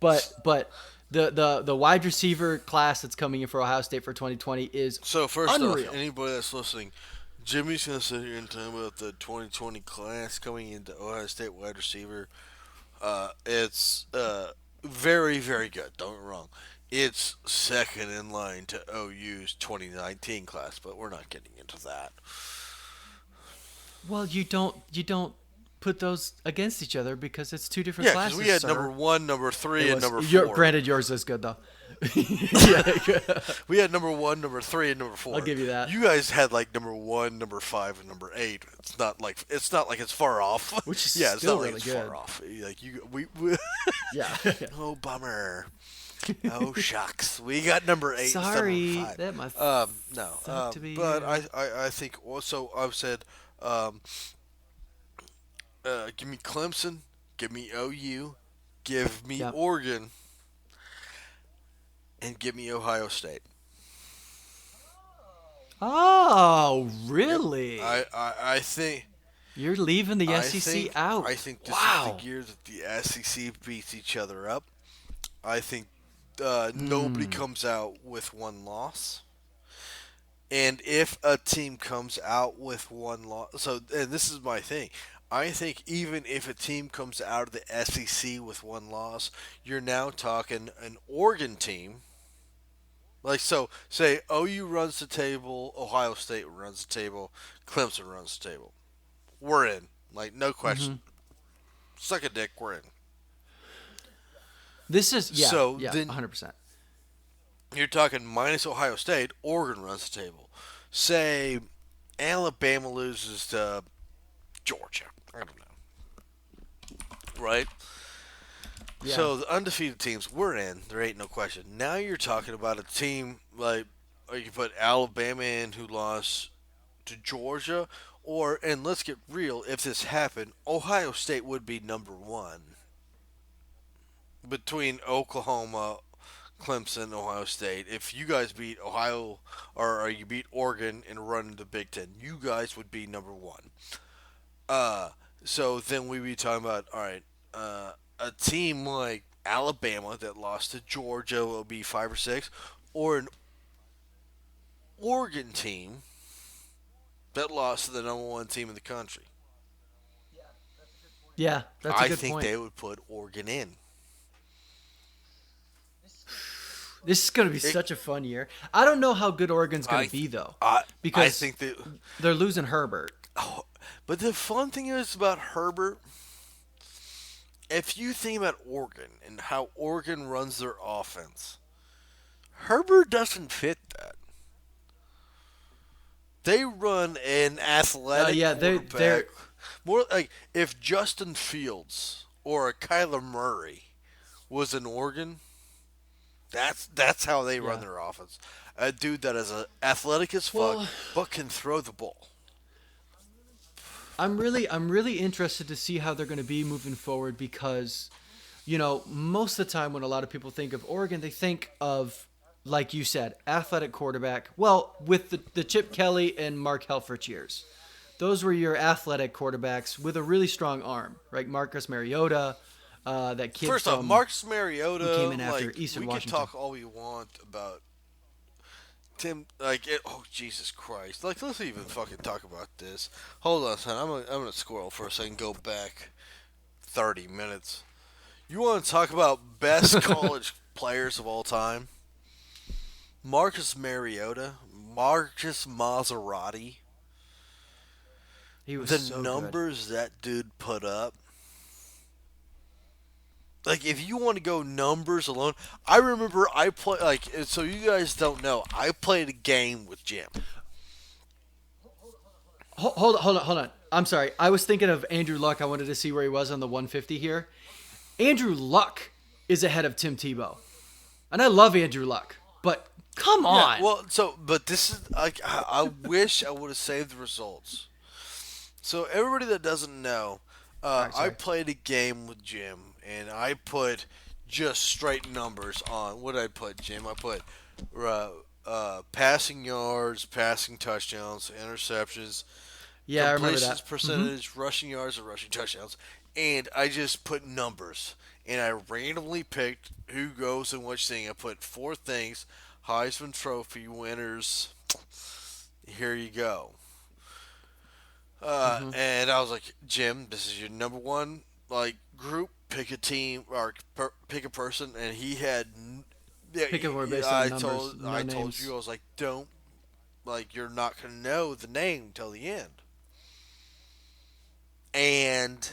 but the wide receiver class that's coming in for Ohio State for 2020 is So first off, unreal. anybody that's listening, Jimmy's gonna sit here and talk about the 2020 class coming into Ohio State wide receiver. It's very, very good. Don't get me wrong. It's second in line to OU's 2019 class, but we're not getting into that. Well, you don't put those against each other because it's two different Yeah, because we classes, had number sir. one, number It three, and was number your four. granted yours is good though. Yeah, We had number one, number three, and number I'll four. give you that. You guys had like number one, number five, and number eight. It's not like it's far off. Which is Yeah, it's not still like really it's good. far off. Like we Yeah. oh bummer. Oh shucks. We got number eight instead of Sorry, number five. that must No. suck to be But you. I think also I've said um, give me Clemson, give me OU, give me Yep. Oregon, and give me Ohio State. Oh, Yep. really? I think You're leaving the I SEC think out. I think this is Wow. the year that the SEC beats each other up. I think nobody Hmm. comes out with one loss. And if a team comes out with one loss, and this is my thing, I think even if a team comes out of the SEC with one loss, you're now talking an Oregon team. Like so, say OU runs the table, Ohio State runs the table, Clemson runs the table. We're in, like no Hmm. question. Suck a dick, we're in. This is So yeah, then 100%. you're talking minus Ohio State, Oregon runs the table. Say Alabama loses to Georgia. I don't know. Right? Yeah. So the undefeated teams, we're in. There ain't no question. Now you're talking about a team like you put Alabama in who lost to Georgia, and let's get real, if this happened, Ohio State would be number one between Oklahoma, Clemson, Ohio State. If you guys beat Ohio or you beat Oregon and run the Big Ten, you guys would be number one. Uh, so then we'd be talking about all right, a team like Alabama that lost to Georgia will be five or six, or Oregon team that lost to the number one team in the country. Yeah, that's a I good think point. they would put Oregon in. This is going to be It, such a fun year. I don't know how good Oregon's going I, to be though, I because think that. they're losing Herbert. Oh, but the fun thing is about Herbert. If you think about Oregon and how Oregon runs their offense, Herbert doesn't fit that. They run an athletic Yeah, they're quarterback. More like if Justin Fields or a Kyler Murray was in Oregon, that's how they run yeah. their offense. A dude that is athletic as fuck Well, but can throw the ball. I'm really interested to see how they're going to be moving forward because most of the time when a lot of people think of Oregon, they think of, like you said, athletic quarterback. Well, with the Chip Kelly and Mark Helfrich years, those were your athletic quarterbacks with a really strong arm, right? Marcus Mariota, that kid First off, from Marcus who came Mariota, in after like Eastern we can Washington. talk all we want about Tim, like it. Oh Jesus Christ! Like let's even fucking talk about this. Hold on, son. I'm gonna squirrel for a second. Go back 30 minutes. You want to talk about best college players of all time? Marcus Mariota, Marcus Maserati. He was The so good. numbers that dude put up. Like if you want to go numbers alone, I remember I play like so you guys don't know. I played a game with Jim. Hold on. I'm sorry. I was thinking of Andrew Luck. I wanted to see where he was on the 150 here. Andrew Luck is ahead of Tim Tebow. And I love Andrew Luck, but come Yeah, on. well, so but this is like I wish I would have saved the results. So everybody that doesn't know, All right, I sorry. played a game with Jim, and I put just straight numbers on. What did I put, Jim? I put passing yards, passing touchdowns, interceptions, Yeah, I remember completions that. Mm-hmm. percentage, rushing yards, and rushing touchdowns. And I just put numbers, and I randomly picked who goes in which thing. I put four things: Heisman Trophy winners. Here you go. Mm-hmm. And I was like, Jim, this is your number one like group. Pick a team or pick a person, and he had. Yeah, Pick a word based on numbers, I no told names. you I was like, don't like you're not gonna know the name till the end. And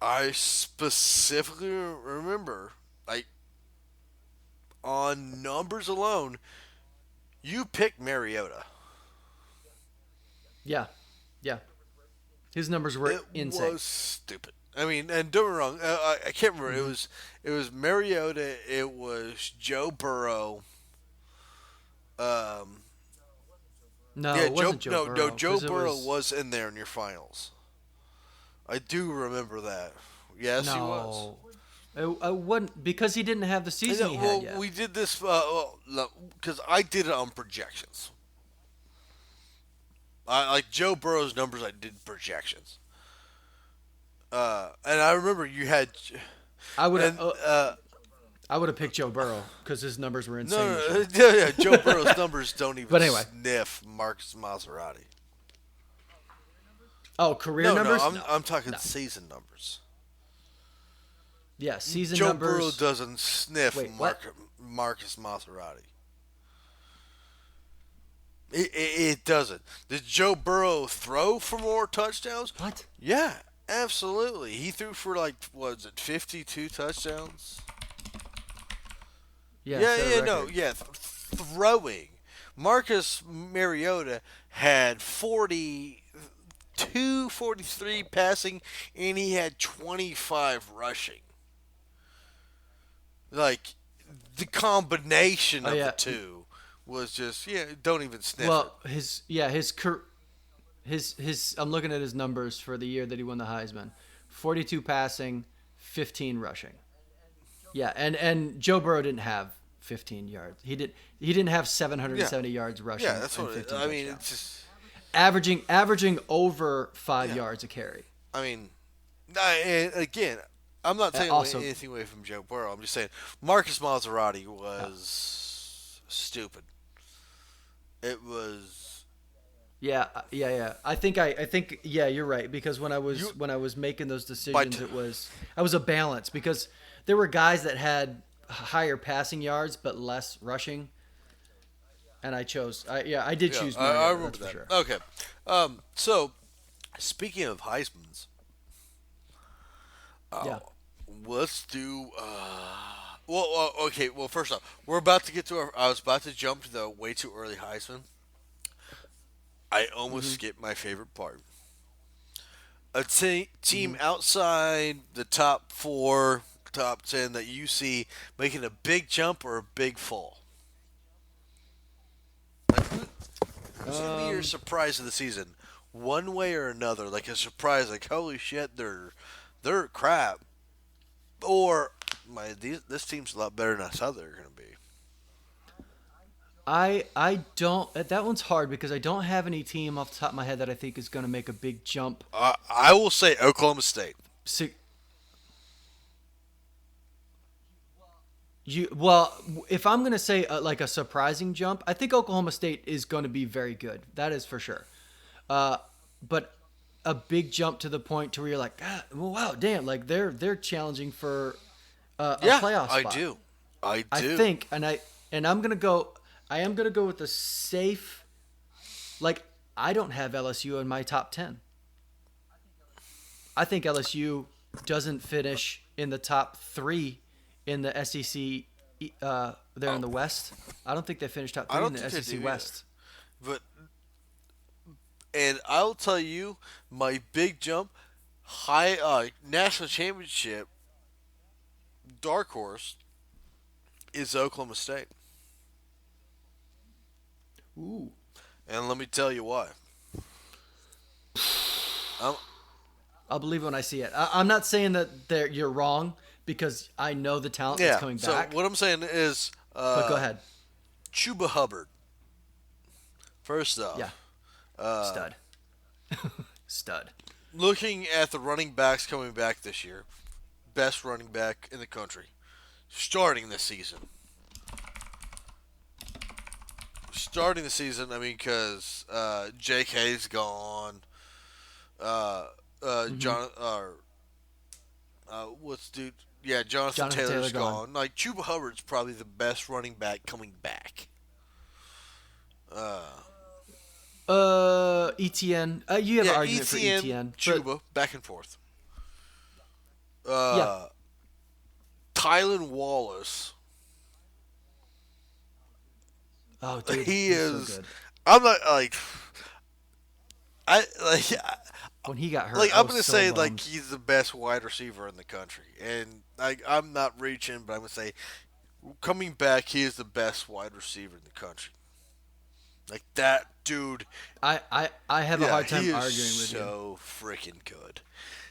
I specifically remember like on numbers alone, you picked Mariota. Yeah, yeah. His numbers were It insane. was stupid. I mean, and don't get me wrong, I can't remember. Mm-hmm. It was Mariota. It was Joe Burrow. Um, No, yeah, it wasn't Joe Burrow Joe because it Burrow was was in there in your finals. I do remember that. Yes, he was. no. I wouldn't because he didn't have the And, season he had well, yet. we did this because I did it on projections. I like Joe Burrow's numbers. I did projections. And I remember you had, I would have and I would have picked Joe Burrow because his numbers were no, insane this no, year. yeah, Joe Burrow's numbers don't even But anyway, sniff Marcus Maserati. oh, career No, no, numbers? No, I'm talking no. season numbers. Yeah, season Joe Burrow numbers. doesn't sniff Wait, what? Marcus Maserati. It doesn't. Did Joe Burrow throw for more touchdowns? What? Yeah, absolutely. He threw for like what was it, 52 touchdowns? Yeah, Yeah, set a yeah, no, record. yeah, throwing. Marcus Mariota had 42, 43 passing, and he had 25 rushing. Like the combination Oh of the yeah. two was just yeah. Don't even sniff it. Well, his I'm looking at his numbers for the year that he won the Heisman. 42 passing, 15 rushing. Yeah, and Joe Burrow didn't have 15 yards. He didn't have Yeah, 770 yards yeah. rushing That's and what 15 I mean. It's touchdowns. just Averaging over 5 yeah. yards a carry. I mean, and again, I'm not taking Also, anything away from Joe Burrow. I'm just saying Marcus Maserati was stupid. It was Yeah. I think yeah, you're right because you when I was making those by decisions, I was a balance because there were guys that had higher passing yards but less rushing, and I did yeah, choose I Mariota. remember That's for that. sure. Okay, so speaking of Heisman's, Yeah. let's do. Okay. Well, first off, we're about to get to our. I was about to jump to the way too early Heisman. I almost Hmm. skipped my favorite part. A team Hmm. outside the top four, top 10 that you see making a big jump or a big fall. Like, who's going to be your Um, surprise of the season? One way or another, like a surprise, like holy shit, they're crap, or this team's a lot better than I thought they were going to be. I don't. That one's hard because I don't have any team off the top of my head that I think is going to make a big jump. I will say Oklahoma State. So, well, if I'm going to say like a surprising jump, I think Oklahoma State is going to be very good. That is for sure. Uh, but a big jump to the point to where you're like, ah, well, wow, damn, like they're challenging for a Yeah, playoff I spot. do. I I do. think, and I'm gonna go. I am gonna go with the safe. Like I don't have LSU in my top 10. I think LSU doesn't finish in the top three in the SEC. There in Oh, the West. I don't think they finished top I three in don't the think they SEC do either. West. But and I'll tell you, my big jump, high national championship dark horse is Oklahoma State, Ooh. and let me tell you why. Um, I'll believe it when I see it. I'm not saying that you're wrong because I know the talent that's yeah. coming So back. what I'm saying is, But go ahead. Chuba Hubbard. First Yeah, off, uh, stud, stud. looking at the running backs coming back this year, best running back in the country, starting this season. Starting the season, I mean, because J.K.'s gone. Uh, Hmm. John, what's dude? Yeah, Jonathan Jonathan Taylor Taylor's gone. gone. Like Chuba Hubbard's probably the best running back coming back. Uh, ETN. You have yeah, an argument for ETN, ETN, but Chuba, back and forth. yeah. Uh, Tylan Wallace, Oh, dude, he he's so is. good. I'm not like I like. When he got hurt, Like I I'm was gonna so say like bummed. he's the best wide receiver in the country, and like I'm not reaching, but I'm gonna say coming back, he is the best wide receiver in the country. Like that dude, I have a yeah, hard he time is arguing with you. so freaking good.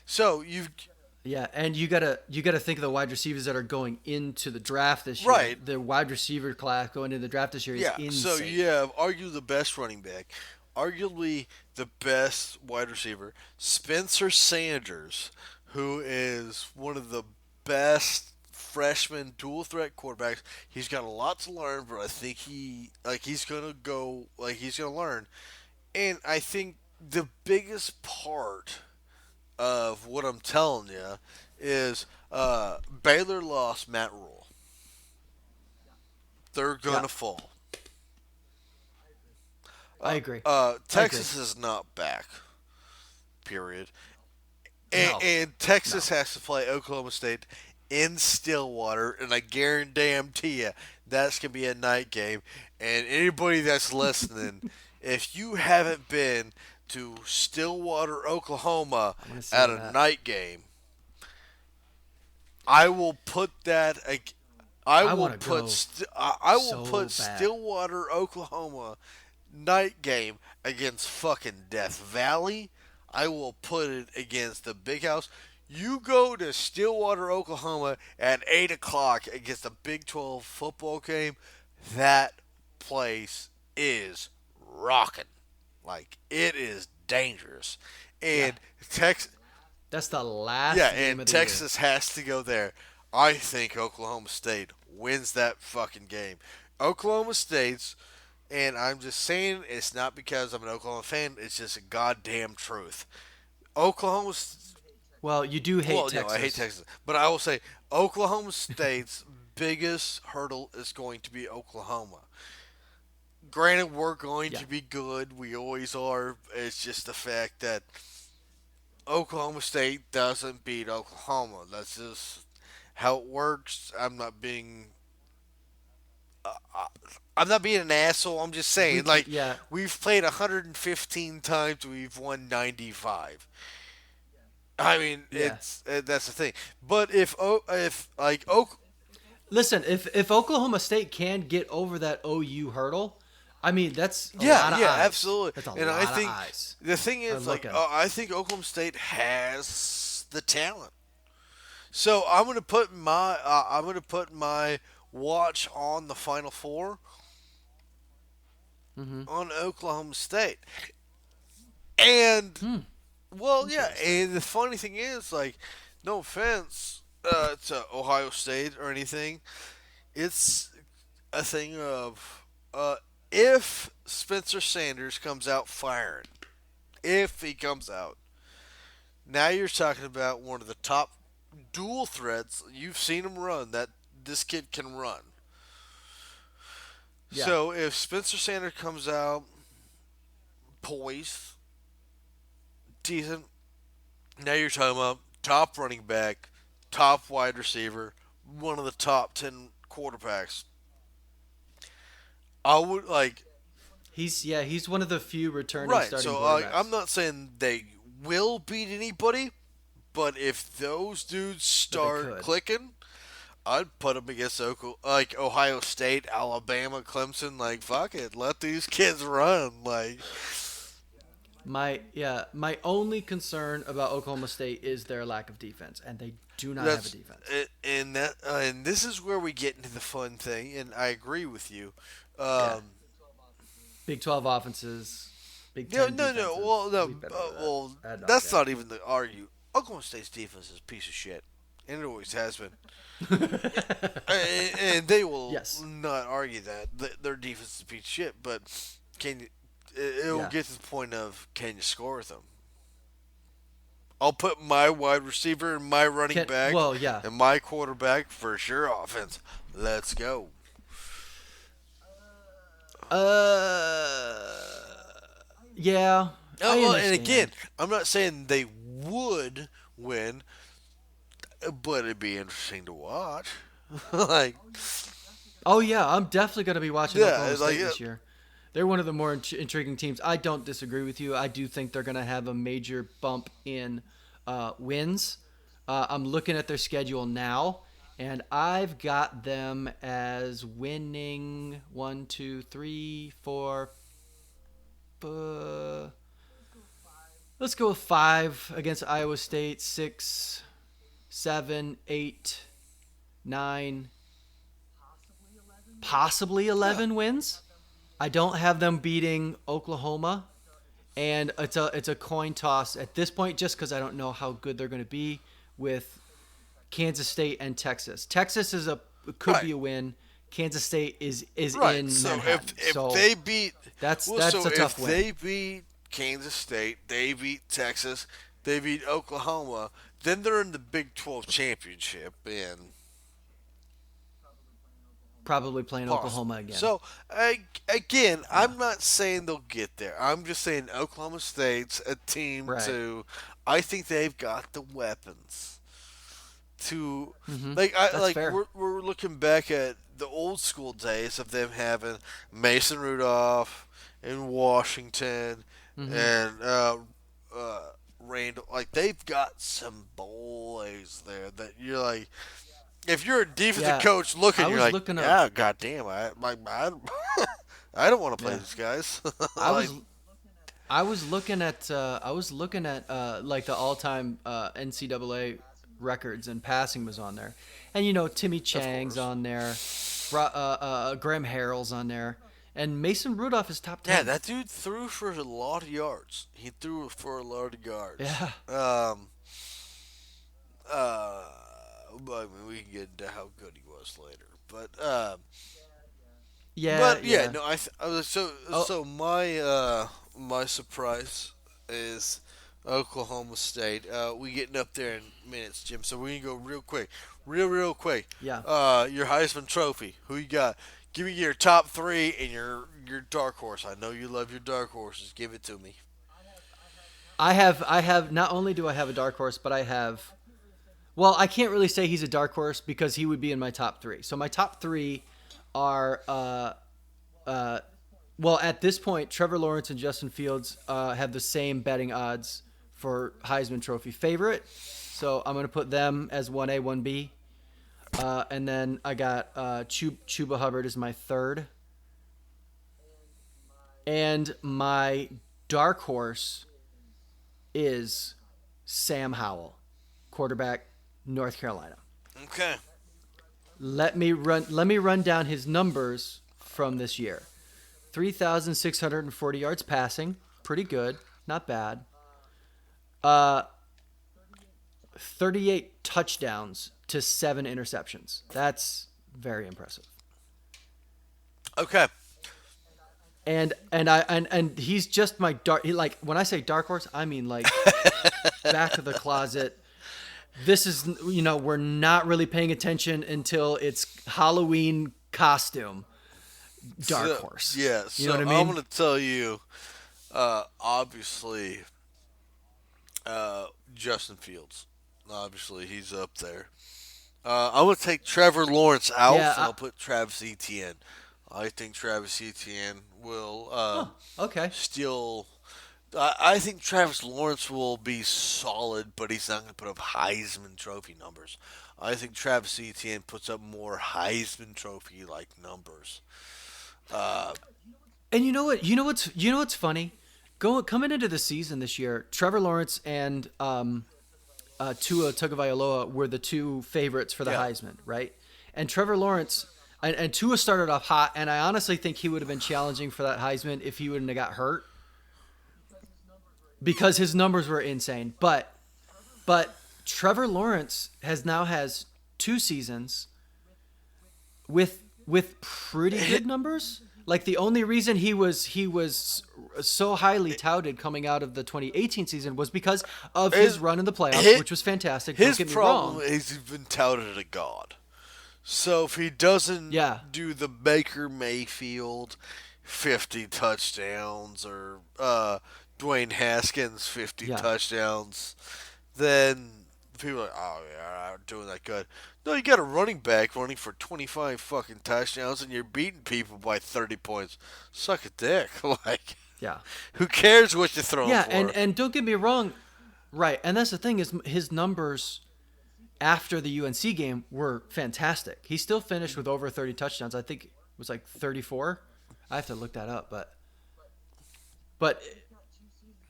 So you've Yeah, and you gotta think of the wide receivers that are going into the draft this year. right, The wide receiver class going into the draft this year is yeah. So insane. you have arguably the best running back, arguably the best wide receiver, Spencer Sanders, who is one of the best freshman dual threat quarterbacks. He's got a lot to learn, but I think he's gonna go he's gonna learn. And I think the biggest part of what I'm telling you is Baylor lost Matt Rule. They're Yeah, gonna fall. I agree. I agree. Texas is not back. Period. No, And no. Texas has to play Oklahoma State in Stillwater, and I guarantee you that's gonna be a night game. And anybody that's listening, if you haven't been to Stillwater, Oklahoma, I want to see at a that. night game, I will put that. I want to go I will so put bad. Stillwater, Oklahoma night game against fucking Death Valley. I will put it against the Big House. You go to Stillwater, Oklahoma at 8 o'clock against a Big 12 football game. That place is rocking. Like it is dangerous, Yeah, and Texas. that's the Yeah, last game and of the year. Texas has to go there. I think Oklahoma State wins that fucking game. Oklahoma State's And I'm just saying it's not because I'm an Oklahoma fan. It's just a goddamn truth. Oklahoma's Well, you do hate well, no, I hate Texas. Texas, but I will say Oklahoma State's biggest hurdle is going to be Oklahoma. Granted, we're going Yeah, to be good. We always are. It's just the fact that Oklahoma State doesn't beat Oklahoma. That's just how it works. I'm not being an asshole. I'm just saying, like, yeah, we've played 115 times. We've won 95. I mean, yeah. that's the thing. But if like Oak, Listen, if Oklahoma State can get over that OU hurdle, I mean that's a yeah, lot of yeah, eyes. absolutely. That's a And I lot of think eyes the thing are is, like, looking. I think Oklahoma State has the talent. So I'm gonna put my watch on the Final Four Mm-hmm. on Oklahoma State. And Hmm. well, yeah. Interesting. And the funny thing is, like, no offense to Ohio State or anything, it's a thing of if Spencer Sanders comes out firing, if he comes out, now you're talking about one of the top dual threats. You've seen him run. That this kid can run. Yeah. So if Spencer Sanders comes out poised, decent, now you're talking about top running back, top wide receiver, one of the top 10 quarterbacks. I would like He's one of the few returning right. starting So I'm quarterbacks not saying they will beat anybody, but if those dudes that they start could. clicking, I'd put them against like Ohio State, Alabama, Clemson. Like fuck it, let these kids run. Like My only concern about Oklahoma State is their lack of defense, and they do not have a that's defense. and this is where we get into the fun thing. And I agree with you. Yeah. Um, Big 12 offenses, Big no, 10 no, no. defenses. Well, no. We've been over that Well, ad that's nauseum. not even the argue. Oklahoma State's defense is a piece of shit, and it always has been. And they will Yes. not argue that their defense is a piece of shit. But can you? It will Yeah. get to the point of can you score with them? I'll put my wide receiver and my running back Well, yeah. and my quarterback for sure offense. Let's go. Uh, yeah, Oh, I well, and again, understand. I'm not saying they would win, but it'd be interesting to watch. like, Oh yeah, I'm definitely going to be watching yeah, Oklahoma like, State this year. They're one of the more intriguing teams. I don't disagree with you. I do think they're going to have a major bump in wins. I'm looking at their schedule now, and I've got them as winning one, two, three, four. Let's go with 5 against Iowa State. 6, 7, 8, 9, possibly yeah, 11 wins. I don't have them beating Oklahoma, and it's a coin toss at this point, just because I don't know how good they're going to be with Kansas State and Texas. Texas could right, be a win. Kansas State is right. in So if Manhattan, if so they beat, that's well, that's so a if tough win. they beat Kansas State, they beat Texas, they beat Oklahoma, then they're in the Big 12 championship, and Probably playing possibly. Oklahoma again. So again, Yeah, I'm not saying they'll get there. I'm just saying Oklahoma State's a team right. to. I think they've got the weapons to Mm-hmm. like. I That's like fair. we're looking back at the old school days of them having Mason Rudolph in Washington Mm-hmm. and uh, Randall. Like they've got some boys there that you're like if you're a defensive Yeah, coach looking, I you're was like, looking up. yeah, goddamn, I don't want to play Yeah, these guys. I like, was I was looking at like the all-time NCAA records, and passing was on there, and Timmy of Chang's course, on there, Graham Harrell's on there, and Mason Rudolph is top yeah, 10. that dude threw for a lot of yards. He threw for a lot of yards. Yeah, Uh, but I mean, we can get into how good he was later, but Yeah, But yeah, yeah. no, Oh, my surprise is Oklahoma State. We getting up there in minutes, Jim. So we're gonna go real quick. yeah. Your Heisman Trophy. Who you got? Give me your top three and your dark horse. I know you love your dark horses. Give it to me. I have. Not only do I have a dark horse, but I have. Well, I can't really say he's a dark horse because he would be in my top three. So my top three are uh, well, at this point, Trevor Lawrence and Justin Fields have the same betting odds for Heisman Trophy favorite. So I'm going to put them as 1A, 1B. And then I got Chuba Hubbard as my third. And my dark horse is Sam Howell, quarterback, North Carolina. Okay. Let me run down his numbers from this year. 3,640 yards passing, pretty good, not bad. Uh, 38 touchdowns to 7 interceptions. That's very impressive. Okay. And he's just my dark. Like when I say dark horse, I mean like back of the closet. This is we're not really paying attention until it's Halloween costume. Dark So, horse. yeah. You know So what I I'm mean? gonna tell you. Obviously, Justin Fields. Obviously, he's up there. I'm gonna take Trevor Lawrence out, Yeah. and I'll put Travis Etienne. I think Travis Etienne will Oh, okay. still. I think Travis Lawrence will be solid, but he's not going to put up Heisman Trophy numbers. I think Travis Etienne puts up more Heisman Trophy like numbers. Uh, And you know what? You know what's funny? Coming into the season this year, Trevor Lawrence and Tua Tagovailoa were the two favorites for the yeah, Heisman, right? And Trevor Lawrence and Tua started off hot, and I honestly think he would have been challenging for that Heisman if he wouldn't have got hurt because his numbers were insane. But Trevor Lawrence has 2 seasons with pretty good numbers. Like the only reason he was so highly touted coming out of the 2018 season was because of his his, run in the playoffs, his, which was fantastic. Don't his get me problem wrong. is he's been touted a god. So if he doesn't Yeah, do the Baker Mayfield 50 touchdowns or Dwayne Haskins 50 yeah, touchdowns, then people are like, oh yeah, I'm doing that good. No, you got a running back running for 25 fucking touchdowns and you're beating people by 30 points. Suck a dick. Like, yeah, who cares what you're throwing yeah. And for? and don't get me wrong, right? And that's the thing is his numbers after the UNC game were fantastic. He still finished with over 30 touchdowns. I think it was like 34. I have to look that up, but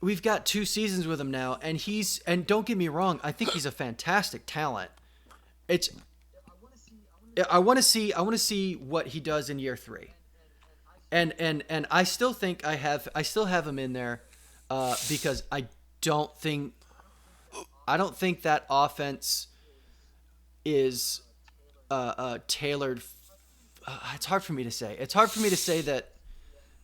we've got 2 seasons with him now, and don't get me wrong, I think he's a fantastic talent. It's I want to see what he does in year 3, and I still have him in there, because I don't think that offense is tailored. It's hard for me to say. It's hard for me to say that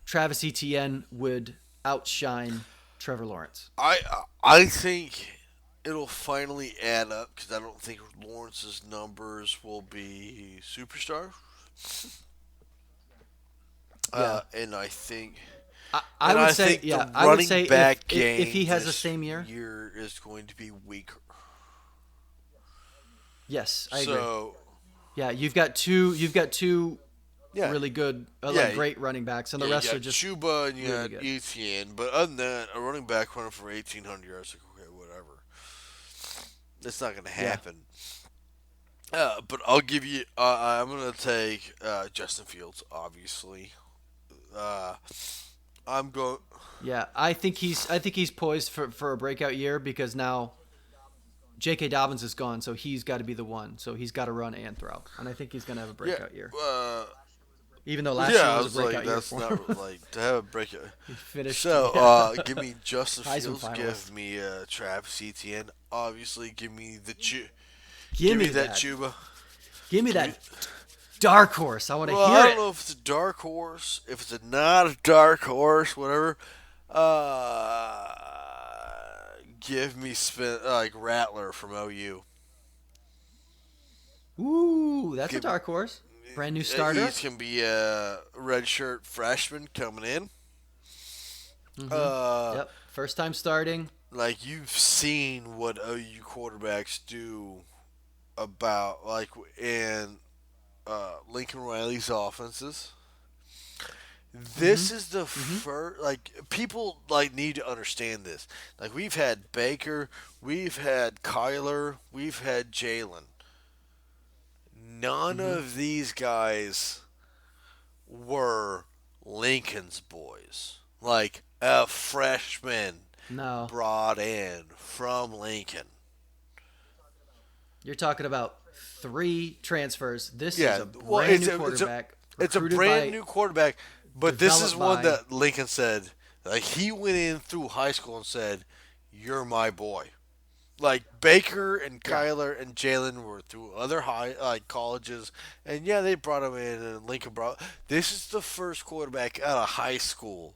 Travis Etienne would outshine Trevor Lawrence. I I think it'll finally add up because I don't think Lawrence's numbers will be superstar. Yeah, And I think I and would I say, think the yeah, I would running say if back if he game has the this same year, year is going to be weaker. yes, I agree. So Yeah, you've got two yeah, really good, yeah, like great running backs, and the yeah. You rest are got just Chuba and you really got good. ETN, but other than that, a running back running for 1,800 yards, like okay, whatever. That's not going to Yeah, happen. But I'll give you. I'm going to take Justin Fields, obviously. Uh, I'm going. yeah. I think he's poised for a breakout year because now J.K. Dobbins is gone, so he's got to be the one. So he's got to run and throw, and I think he's gonna have a Yeah. breakout year. Uh, Even though last year yeah. I was a was like, breakout year that's for him, not like to have a breakout. he finished. So, Yeah. give me Justin Heisman Fields. finalist. Give me Travis Etienne. Obviously, give me Give give me me that that. Chuba. Give me Give me that. dark horse. I want to Well, I hear don't it. know if it's a dark horse, if it's not a dark horse, whatever. Uh, Give me like Rattler from OU. Ooh, that's a Give, dark horse. Brand new starter. he's gonna be a redshirt freshman coming in. Mm-hmm. Uh, Yep. First time starting. like you've seen what OU quarterbacks do about like in Lincoln Riley's offenses. Mm-hmm. This is the Mm-hmm. first. Like people like need to understand this. Like we've had Baker, we've had Kyler, we've had Jalen. None Mm-hmm. of these guys were Lincoln's boys. Like a freshman No, brought in from Lincoln. you're talking about three transfers. This is Yeah, a well, brand new quarterback it's a recruited brand by, new quarterback, but this is developed one by. that Lincoln said. Like he went in through high school and said, "You're my boy." Like Baker and Yeah. Kyler and Jalen were through other high like colleges, and yeah, they brought him in, and Lincoln brought. This is the first quarterback out of high school,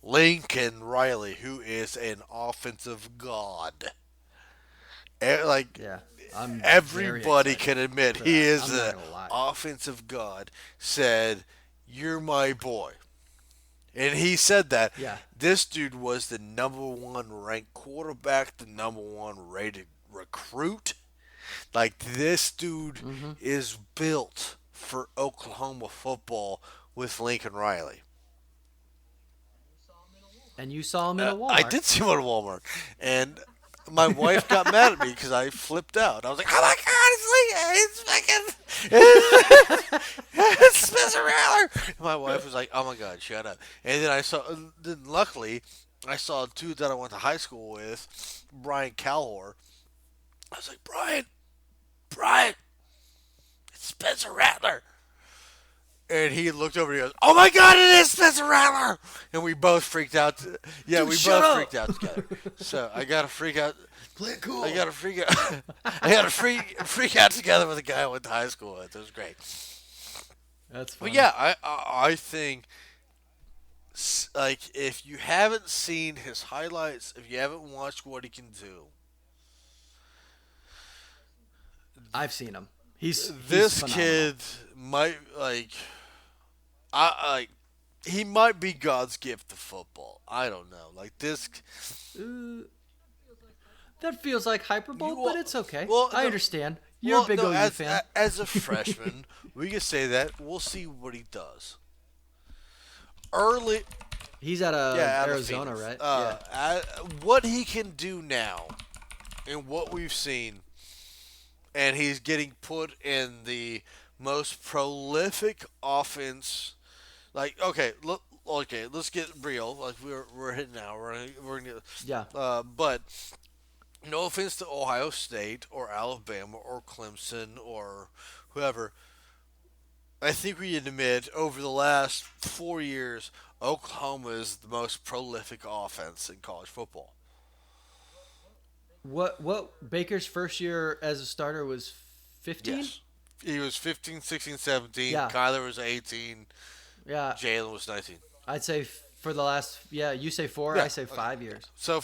Lincoln Riley, who is an offensive god. Like Yeah. I'm very everybody excited can admit for he that. is I'm not an gonna lie. offensive god. Said, "You're my boy," and he said that. Yeah. This dude was the number one ranked quarterback, the number one rated recruit. Like this dude Mm-hmm. is built for Oklahoma football with Lincoln Riley. And you saw him in a I Walmart. did see one at Walmart, and my wife got mad at me because I flipped out. I was like, "Oh my god, it's Spencer Rattler!" And my wife was like, "Oh my god, shut up!" And then then luckily, I saw a dude that I went to high school with, Brian Calhor. I was like, Brian, it's Spencer Rattler." And he looked over and he goes, "Oh my God, it is Spencer Rattler!" And we both freaked out. Yeah, Dude, we shut both up. freaked out together. So I got to freak out. Play it cool. I got to freak out. I got to freak out together with a guy I went to high school with. It was great. That's But funny. yeah, I think like if you haven't seen his highlights, if you haven't watched what he can do, I've seen him. He's this phenomenal. kid might I he might be God's gift to football. I don't know. Like this, Uh, that feels like hyperbole, but you it's okay. well I no, understand. You're a well big no OU fan. as a freshman, we can say that. We'll see what he does. Early, He's out of yeah, out of Arizona, Phoenix. right? Yeah. What he can do now, and what we've seen, and he's getting put in the most prolific offense. Like, okay, let's get real. Like we're hitting now. We're gonna, Yeah. but no offense to Ohio State or Alabama or Clemson or whoever. I think we can admit over the last 4 years, Oklahoma is the most prolific offense in college football. What Baker's first year as a starter was 15? Yes. He was 15, 16, 17. Yeah. Kyler was 18. Yeah. Jalen was 19. I'd say for the last, yeah, you say 4, I Yeah. say Okay. 5 years. So,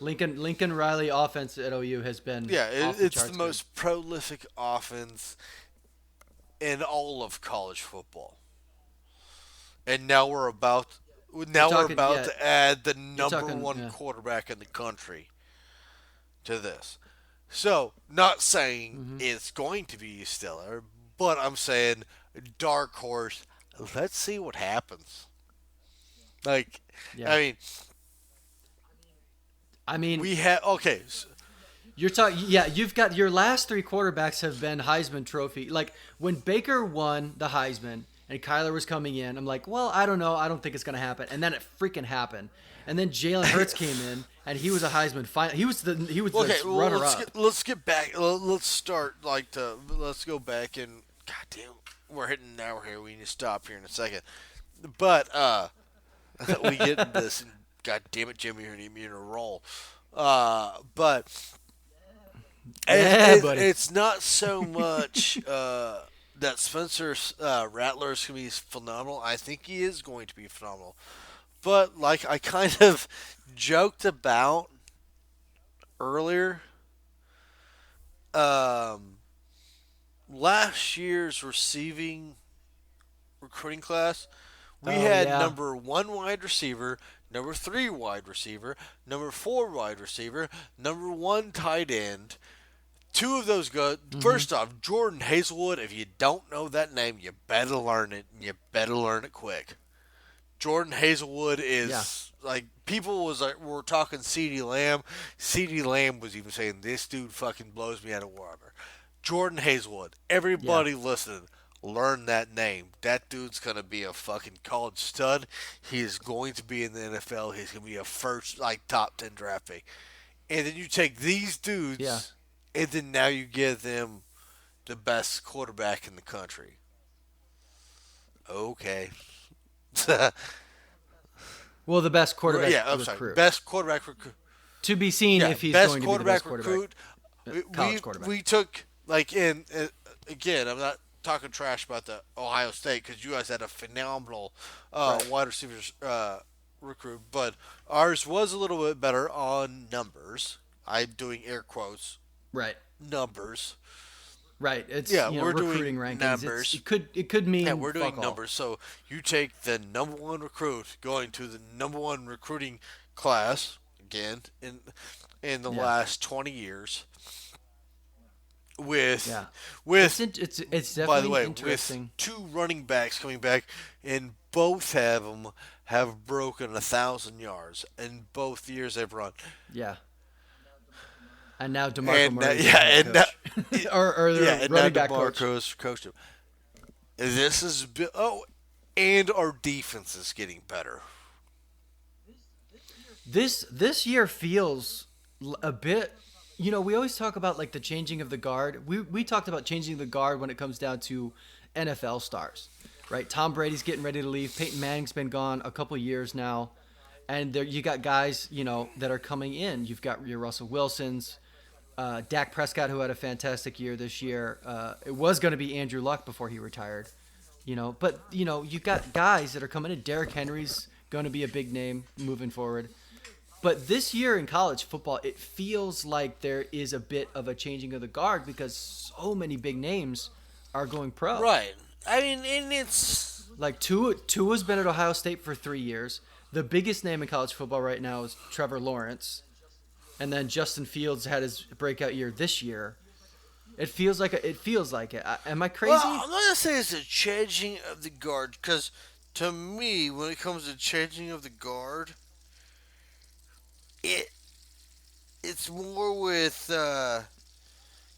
Lincoln Riley offense at OU has been yeah, off the it's the charts good. most prolific offense in all of college football. And You're now we're talking, about yeah, to add the you're number talking, one yeah. quarterback in the country to this. So, not saying Hmm. it's going to be stellar, but I'm saying dark horse. Let's see what happens. Like, Yeah. I mean, I mean, we have okay. you're talking. Yeah, you've got your last three quarterbacks have been Heisman Trophy. Like when Baker won the Heisman and Kyler was coming in, I'm like, well, I don't know. I don't think it's gonna happen. And then it freaking happened. And then Jalen Hurts came in, and he was a Heisman. He was the Well, runner let's up. let's get back. Let's start let's go back and goddamn, we're hitting an hour here. We need to stop here in a second. But we get into this, and god damn it, Jimmy, you're in a roll. But Yeah, buddy. it's not so much that Spencer Rattler is going to be phenomenal. I think he is going to be phenomenal. But like I kind of joked about earlier, um, last year's receiving recruiting class, we Oh had yeah. number one wide receiver, number three wide receiver, number four wide receiver, number one tight end. Two of those good. Mm-hmm. First off, Jordan Hazelwood. If you don't know that name, you better learn it. And you better learn it quick. Jordan Hazelwood Yeah. is like people was like were talking CeeDee Lamb. CeeDee Lamb was even saying this dude fucking blows me out of water. Jordan Hazelwood. Yeah. Everybody listening, learn that name. That dude's gonna be a fucking college stud. He is going to be in the NFL. He's gonna be a first like top 10 draft pick. And then you take these Yeah. dudes, and then now you give them the best quarterback in the country. Okay. Well, the best quarterback Yeah, I'm sorry. recruit. Best quarterback recruit. To be seen Yeah, if he's best going to be the best quarterback quarterback, recruit. We college quarterback. we took like in again. I'm not talking trash about the Ohio State because you guys had a phenomenal Right. wide receivers recruit, but ours was a little bit better on numbers. I'm doing air quotes Right. numbers. Right. It's Yeah, we're recruiting doing rankings. numbers. It could Yeah, mean we're fuck doing all. numbers. So you take the number one recruit going to the number one recruiting class again in the Yeah. last 20 years with Yeah. with It's by the definitely way with interesting. two running backs coming back and both have them have broken 1,000 yards in both years they've run. Yeah. And now DeMarco And Murray's yeah, their head and now, coach, or yeah, their and now running back coach. DeMarco's coached him. This is and our defense is getting better. This year feels a bit. We always talk about like the changing of the guard. We talked about changing the guard when it comes down to NFL stars, right? Tom Brady's getting ready to leave. Peyton Manning's been gone a couple years now, and there you got guys that are coming in. You've got your Russell Wilsons, Dak Prescott, who had a fantastic year this year. It was going to be Andrew Luck before he retired, but you've got guys that are coming in. Derrick Henry's going to be a big name moving forward. But this year in college football, it feels like there is a bit of a changing of the guard because so many big names are going pro. Right. I mean, and it's Like Tua's been at Ohio State for 3 years. The biggest name in college football right now is Trevor Lawrence, and then Justin Fields had his breakout year this year. It feels like it. Am I well, crazy? I'm not gonna say it's a changing of the guard because to me, when it comes to changing of the guard, it it's more with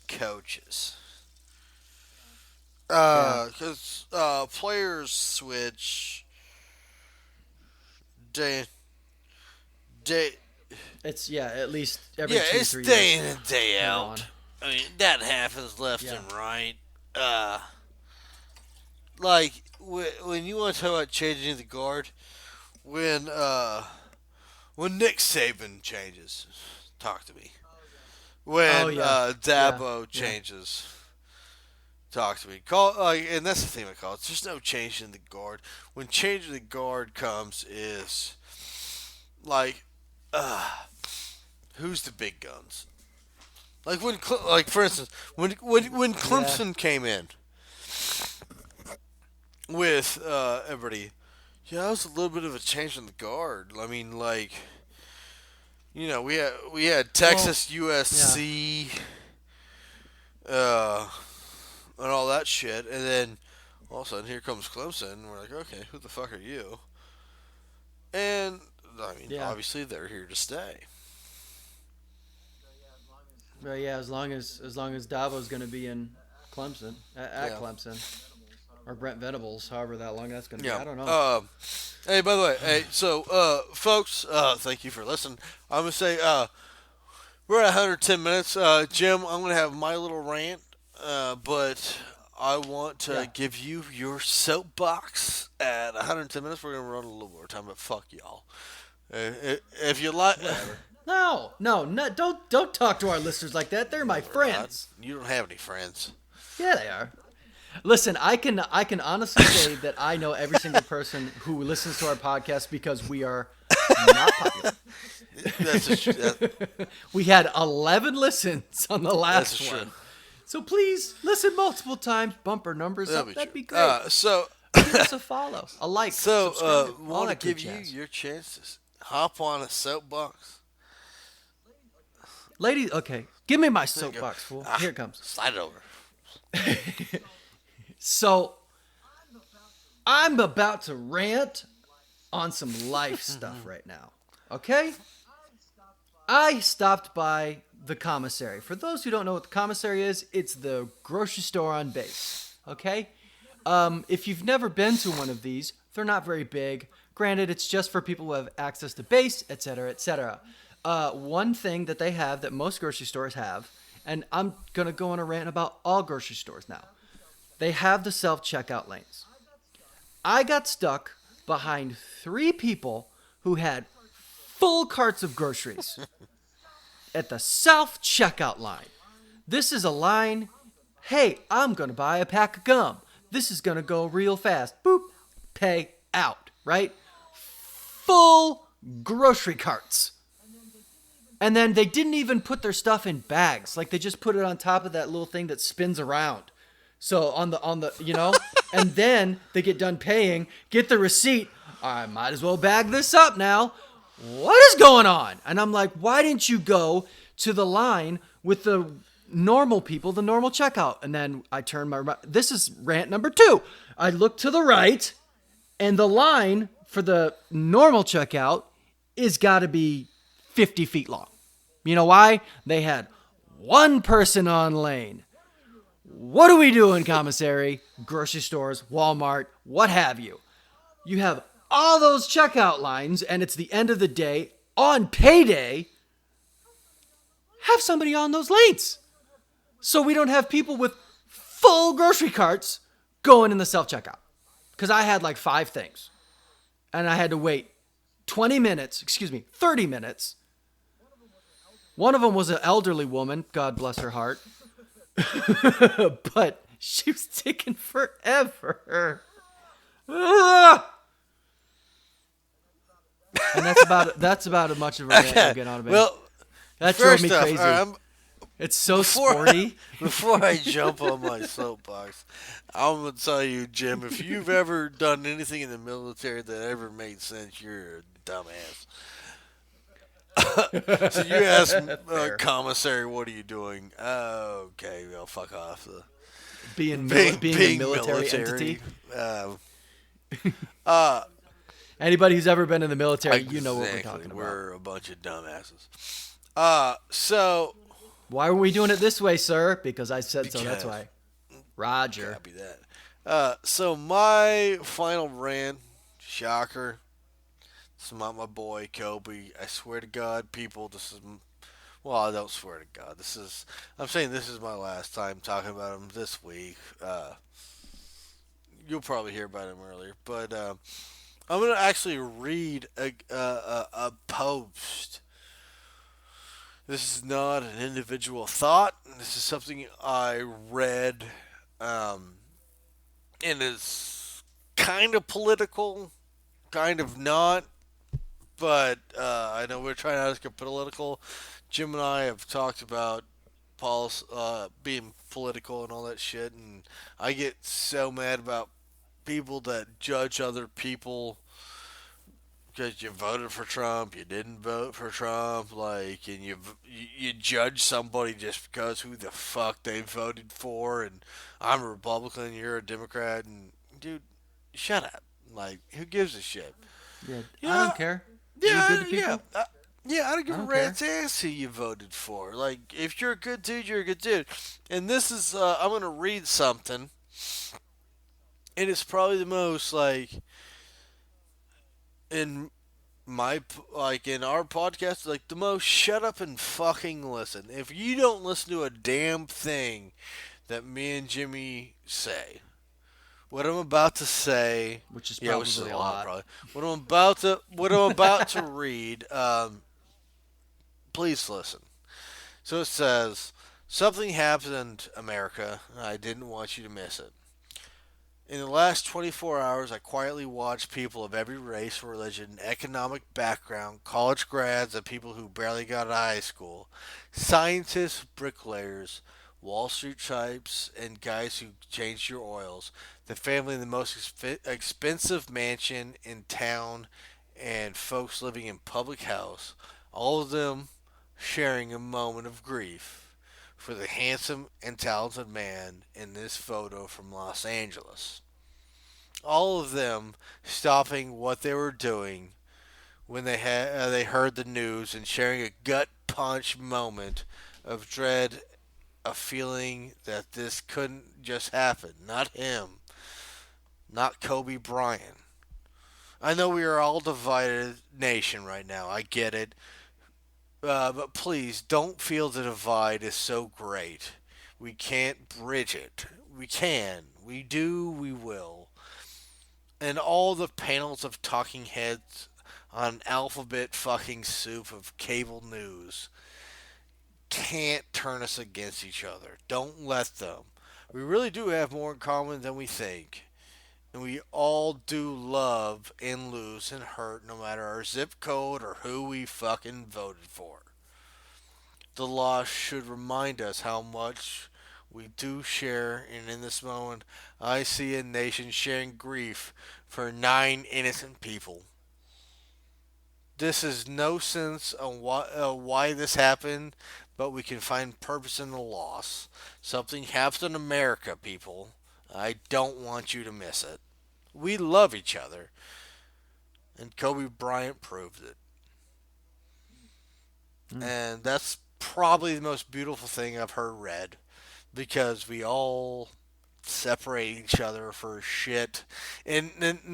coaches. Yeah. Because players switch day day. At least every Yeah, two it's three day years in and day they're out. gone. I mean, that happens left Yeah. and right. Uh, like when you want to talk about changing the guard, when uh, when Nick Saban changes, talk to me. Oh When yeah. Yeah. Dabo Yeah. changes, talk to me. Call and that's the thing I call it. There's no change in the guard. When changing the guard comes is like, uh, who's the big guns? Like like for instance, when Yeah. Clemson came in with everybody, yeah, that was a little bit of a change in the guard. I mean, like, we had Well, Texas, yeah. USC, uh, and all that shit, and then all of a sudden here comes Clemson. And we're like, okay, who the fuck are you? And I mean, Yeah. obviously they're here to stay. Well, yeah, as long as Dabo's going to be in Clemson at Yeah, Clemson or Brent Venables, however that long that's going to be. yeah. I don't know. Hey, by the way, hey, so folks, thank you for listening. I'm gonna say we're at 110 minutes. Jim, I'm gonna have my little rant, but I want to Yeah. give you your soapbox at 110 minutes. We're gonna run a little more time, but fuck y'all. If you like, Whatever. No, no, no, don't talk to our listeners like that. They're my we're not. friends. You don't have any friends. Yeah, they are. Listen, I can honestly say that I know every single person who listens to our podcast because we are not popular. That's We had 11 listens on the that's last true. one. So please listen multiple times, bump our numbers That'll up. be true. That'd be great. So Give us a follow, a like, subscribe, all want to that good give you jazz. your chance to hop on a soapbox. Ladies, okay, give me my There you go. soapbox, fool. Ah, Here it comes. slide it over. So I'm about to rant on some life stuff right now. Okay? I stopped by the commissary. For those who don't know what the commissary is, it's the grocery store on base. Okay? If you've never been to one of these, they're not very big. Granted, it's just for people who have access to base, etc., etc. One thing that they have that most grocery stores have, and I'm going to go on a rant about all grocery stores now, they have the self checkout lanes. I got stuck behind three people who had full carts of groceries at the self checkout line. This is a line. Hey, I'm going to buy a pack of gum. This is going to go real fast. Boop. Pay out, right? Full grocery carts. And then they didn't even put their stuff in bags. Like they just put it on top of that little thing that spins around. So on the and then they get done paying, get the receipt. I might as well bag this up now. What is going on? And I'm like, why didn't you go to the line with the normal people, the normal checkout? And then I turn this is rant number 2. I look to the right, and the line for the normal checkout is got to be 50 feet long. You know why? They had one person on lane. What do we do in commissary, grocery stores, Walmart, what have you? You have all those checkout lines, and it's the end of the day. On payday, have somebody on those lanes. So we don't have people with full grocery carts going in the self-checkout. Because I had like 5 things. And I had to wait 30 minutes. One of them was an elderly woman, God bless her heart. But she was taking forever. Ah! And that's about as much of a rant I'll get on about. Well, That drove first me off, crazy. It's so before sporty. before I jump on my soapbox, I'm gonna tell you, Jim, if you've ever done anything in the military that ever made sense, you're a dumbass. So you ask Fair. commissary, "What are you doing?" Okay, well, fuck off. Being a military entity. Uh, uh, Anybody who's ever been in the military, you know what we're exactly. talking about. We're a bunch of dumbasses. So Why are we doing it this way, sir? Because I said so. That's Because- why. Roger. copy that. So my final rant, shocker. It's about my boy Kobe. I swear to God, people, this is. Well, I don't swear to God. I'm saying this is my last time talking about him this week. You'll probably hear about him earlier, but I'm gonna actually read a post. This is not an individual thought. This is something I read, um, and it's kind of political, kind of not. But I know we're trying not to get political. Jim and I have talked about being political and all that shit, and I get so mad about people that judge other people because you voted for Trump, you didn't vote for Trump, like, and you judge somebody just because who the fuck they voted for, and I'm a Republican, you're a Democrat, and dude, shut up. Like, who gives a shit? Yeah, You I know, don't care. yeah, You good to yeah, people? yeah. I don't give I a don't care. rat's ass who you voted for. Like, if you're a good dude, you're a good dude. And this is, I'm gonna read something, and it's probably the most like in in our podcast, like the most shut up and fucking listen. If you don't listen to a damn thing that me and Jimmy say, what I'm about to say, Which is yeah, which is probably a a lot, lot. probably. What I'm about to read, please listen. So it says, something happened, America, and I didn't want you to miss it. In the last 24 hours, I quietly watched people of every race, religion, economic background, college grads, and people who barely got out of high school, scientists, bricklayers, Wall Street types, and guys who changed your oils, the family in the most expensive mansion in town, and folks living in public house, all of them sharing a moment of grief for the handsome and talented man in this photo from Los Angeles. All of them stopping what they were doing when they heard the news and sharing a gut punch moment of dread, a feeling that this couldn't just happen. Not him, not Kobe Bryant. I know we are all divided nation right now. I get it. But please don't feel the divide is so great. We can't bridge it. We can. We do. We will. And all the panels of talking heads on alphabet fucking soup of cable news can't turn us against each other. Don't let them. We really do have more in common than we think. And we all do love and lose and hurt no matter our zip code or who we fucking voted for. The loss should remind us how much we do share, and in this moment, I see a nation sharing grief for 9 innocent people. This is no sense on why this happened, but we can find purpose in the loss. Something happened in America, people. I don't want you to miss it. We love each other, and Kobe Bryant proved it. Mm. And that's probably the most beautiful thing I've heard read because we all separate each other for shit. And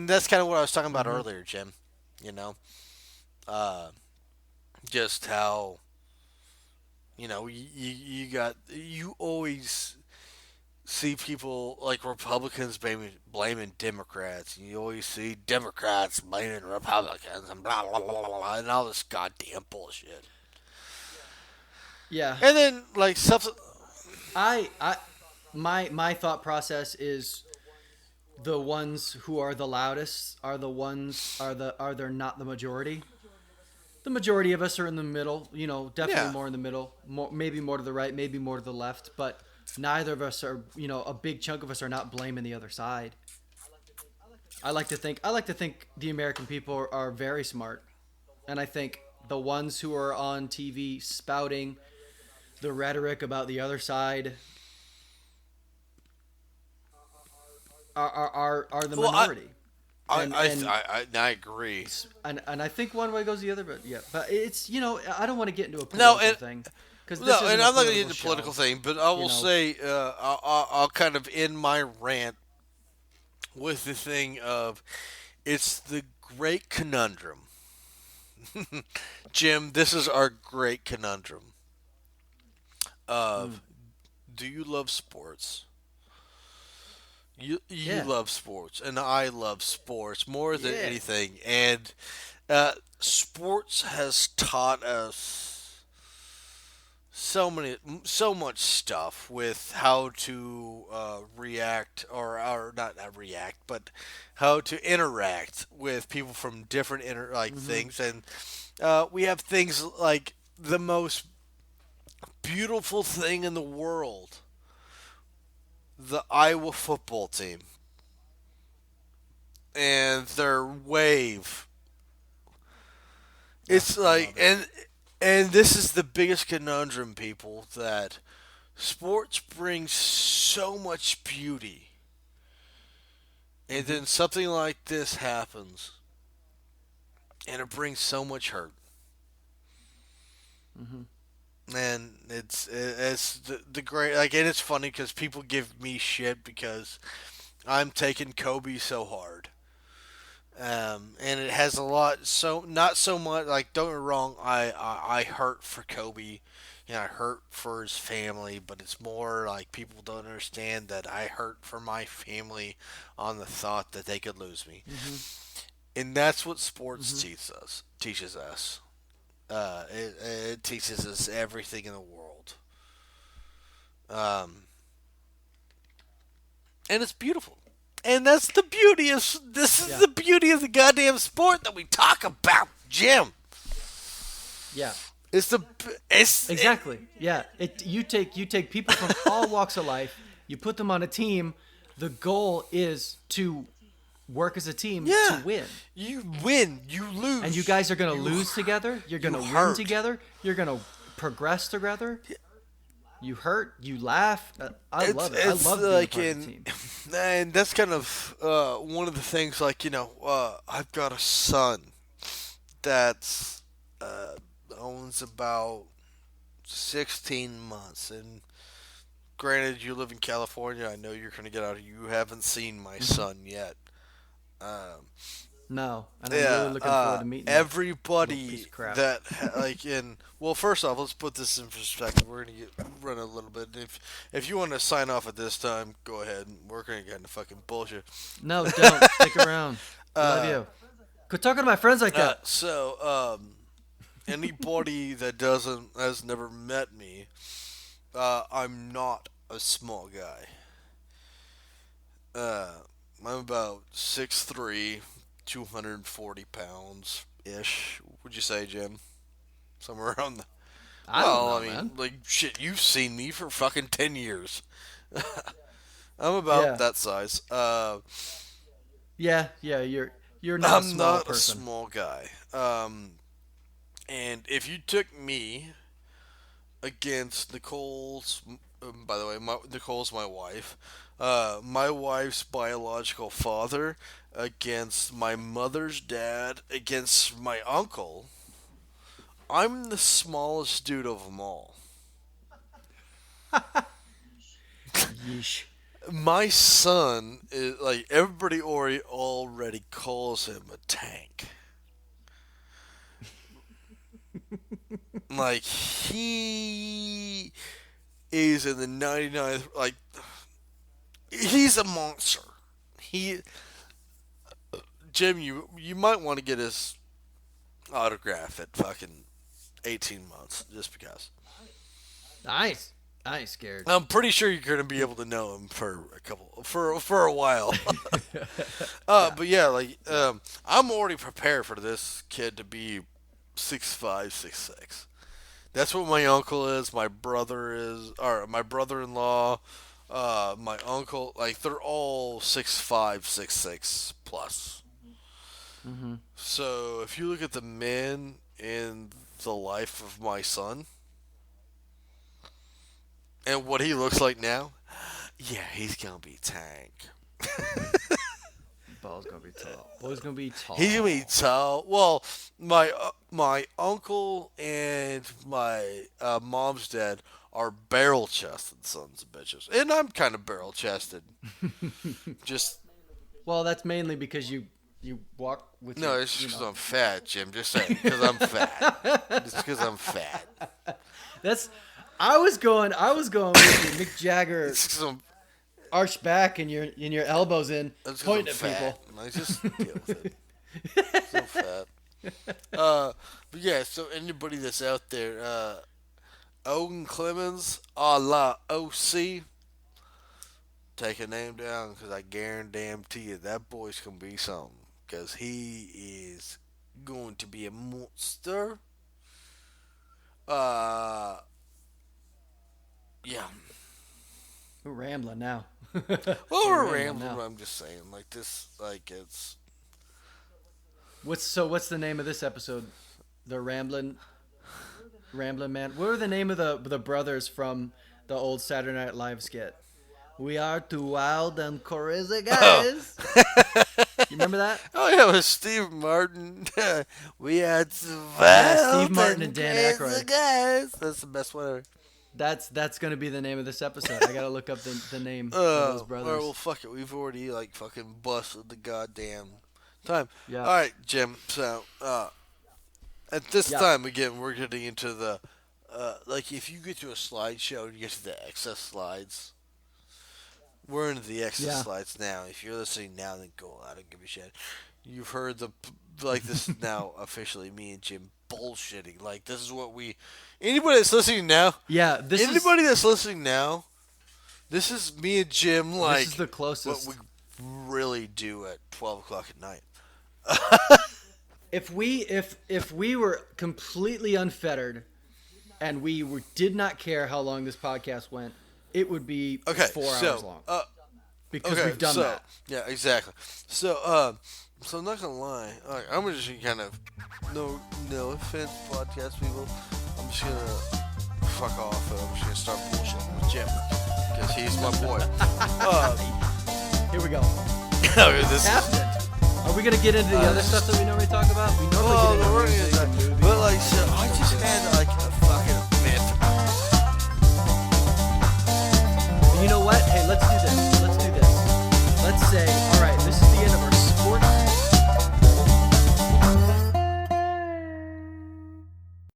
that's kind of what I was talking about Mm-hmm. earlier, Jim. You know, uh, just how you always see people like Republicans blaming Democrats, and you always see Democrats blaming Republicans, and blah blah blah blah, and all this goddamn bullshit. Yeah, And then like stuff. I my thought process is the ones who are the loudest are the ones are they're not the majority. The majority of us are in the middle, definitely Yeah. more in the middle, more, maybe more to the right, maybe more to the left, but neither of us are, a big chunk of us are not blaming the other side. I like to think the American people are very smart, and I think the ones who are on TV spouting the rhetoric about the other side are the Well, I minority. I And I and I agree. and I think one way goes the other, but yeah, but it's I don't want to get into a No, political and thing because this no, isn't and a I'm not going to get political into the political show. thing, but I You will know, say I'll kind of end my rant with the thing of it's the great conundrum. Jim, this is our great conundrum mm, of do you love sports? You yeah, love sports, and I love sports more than yeah, anything. And sports has taught us so much stuff with how to react or not react, but how to interact with people from different mm-hmm, things. And we have things like the most beautiful thing in the world, the Iowa football team and their wave. oh, It's I like love it. and this is the biggest conundrum, people, that sports brings so much beauty, and Mm-hmm, then something like this happens, and it brings so much hurt. mm-hmm, And it's the great like, and it's funny because people give me shit because I'm taking Kobe so hard. And it has a lot. So not so much. Like, don't get me wrong. I hurt for Kobe. I hurt for his family, but it's more like people don't understand that I hurt for my family on the thought that they could lose me, mm-hmm, and that's what sports mm-hmm, teaches us. Teaches us. It teaches us everything in the world, um, and it's beautiful. And that's the beauty of this is Yeah. the beauty of the goddamn sport that we talk about, Jim. Yeah. It's the it's it, Exactly. Yeah. You take people from all walks of life, you put them on a team. The goal is to work as a team to yeah. win. You win, you And you lose, guys are going to you lose together. You're going you to win hurt. together. You're going to progress together. You hurt, you laugh. I It's love it. I it's love being like part of the in, team. and that's kind of one of the things. Like I've got a son that's uh, owns about 16 months, and granted, you live in California. I know you're gonna get out. You haven't seen my Hmm. son yet. Um, No, and I'm really yeah, looking forward to meeting that little piece everybody of crap. that like in well, first off, let's put this in perspective. We're gonna run a little bit. If you want to sign off at this time, go ahead. We're gonna get into fucking bullshit. No, don't stick around. Love uh, you. Quit talking to my friends like that. anybody that doesn't has never met me, I'm not a small guy. Uh, I'm about 6'3", 240 pounds ish. Would you say, Jim? Somewhere around the. I don't Well, know, I mean, man. like shit. You've seen me for fucking 10 years. I'm about Yeah, that size. yeah. You're not a I'm small not a person. small guy. And if you took me against Nicole's, by the way, Nicole's my wife. My wife's biological father against my mother's dad against my uncle. I'm the smallest dude of them all. Yeesh. My son is like everybody already calls him a tank. Like he is in the 99th. Like he's a monster. He Jim, you might want to get his autograph at fucking 18 months just because. Nice. I ain't scared. I'm pretty sure you're gonna be able to know him for a while. Yeah. But yeah, like I'm already prepared for this kid to be 6'5", 6'6". That's what my uncle is. My brother is, or my brother-in-law, my uncle. Like they're all 6'5", 6'6" plus. Hmm. So if you look at the men in the life of my son and what he looks like now, yeah, he's gonna be tank. Ball's gonna be tall. Boy's gonna be He's gonna be tall. tall. Well, my uncle and my mom's dad are barrel chested sons of bitches, and I'm kind of barrel chested. Just Well, that's mainly because you walk with no, your, it's just because I'm fat, Jim. Just saying, because I'm fat. Just because I'm fat. That's. I was going with the Mick Jagger It's because arched back and your elbows in, I'm pointing at fat. people. I just deal with it. So fat. But yeah. So anybody that's out there, Owen Clemens, a la OC. Take a name down because I guarantee you that boy's gonna be something. Because he is going to be a monster. Uh, yeah. We're rambling now. Well, We're we're rambling rambling. now. But I'm just saying, like this, like it's. What's the name of this episode? The Ramblin' Man. What were the name of the brothers from the old Saturday Night Live skit? We are two wild and crazy Oh, guys. You remember that? oh yeah, with Steve Martin. We had some Yeah, Steve wild Martin and and Dan crazy Aykroyd. guys. That's the best one ever. That's gonna be the name of this episode. I gotta look up the name of those All right, well, brothers. fuck it. We've already like fucking busted the goddamn time. Yeah, All right, Jim. So, at this yeah, time again, we're getting into the like if you get to a slideshow and you get to the excess slides, we're into the excess yeah. slides now. If you're listening now, then go. I don't give a shit. You've heard the like this is now officially me and Jim bullshitting. Like this is what we. Anybody that's listening now, Yeah, anybody that's listening now, this is me and Jim this like is the what we closest. really do at 12 o'clock at night. If we were completely unfettered and did not care how long this podcast went, it would be Okay, 4 hours long because okay, we've done so that. yeah, exactly. So I'm not gonna lie. I'm just gonna kind of no offense, podcast people. I'm just gonna fuck off. And I'm just gonna start bullshitting with Jim because he's my boy. Here we go. This Captain. Are we gonna get into the other stuff that we normally talk about? We normally get into we're music gonna- and movies. but like, so I just had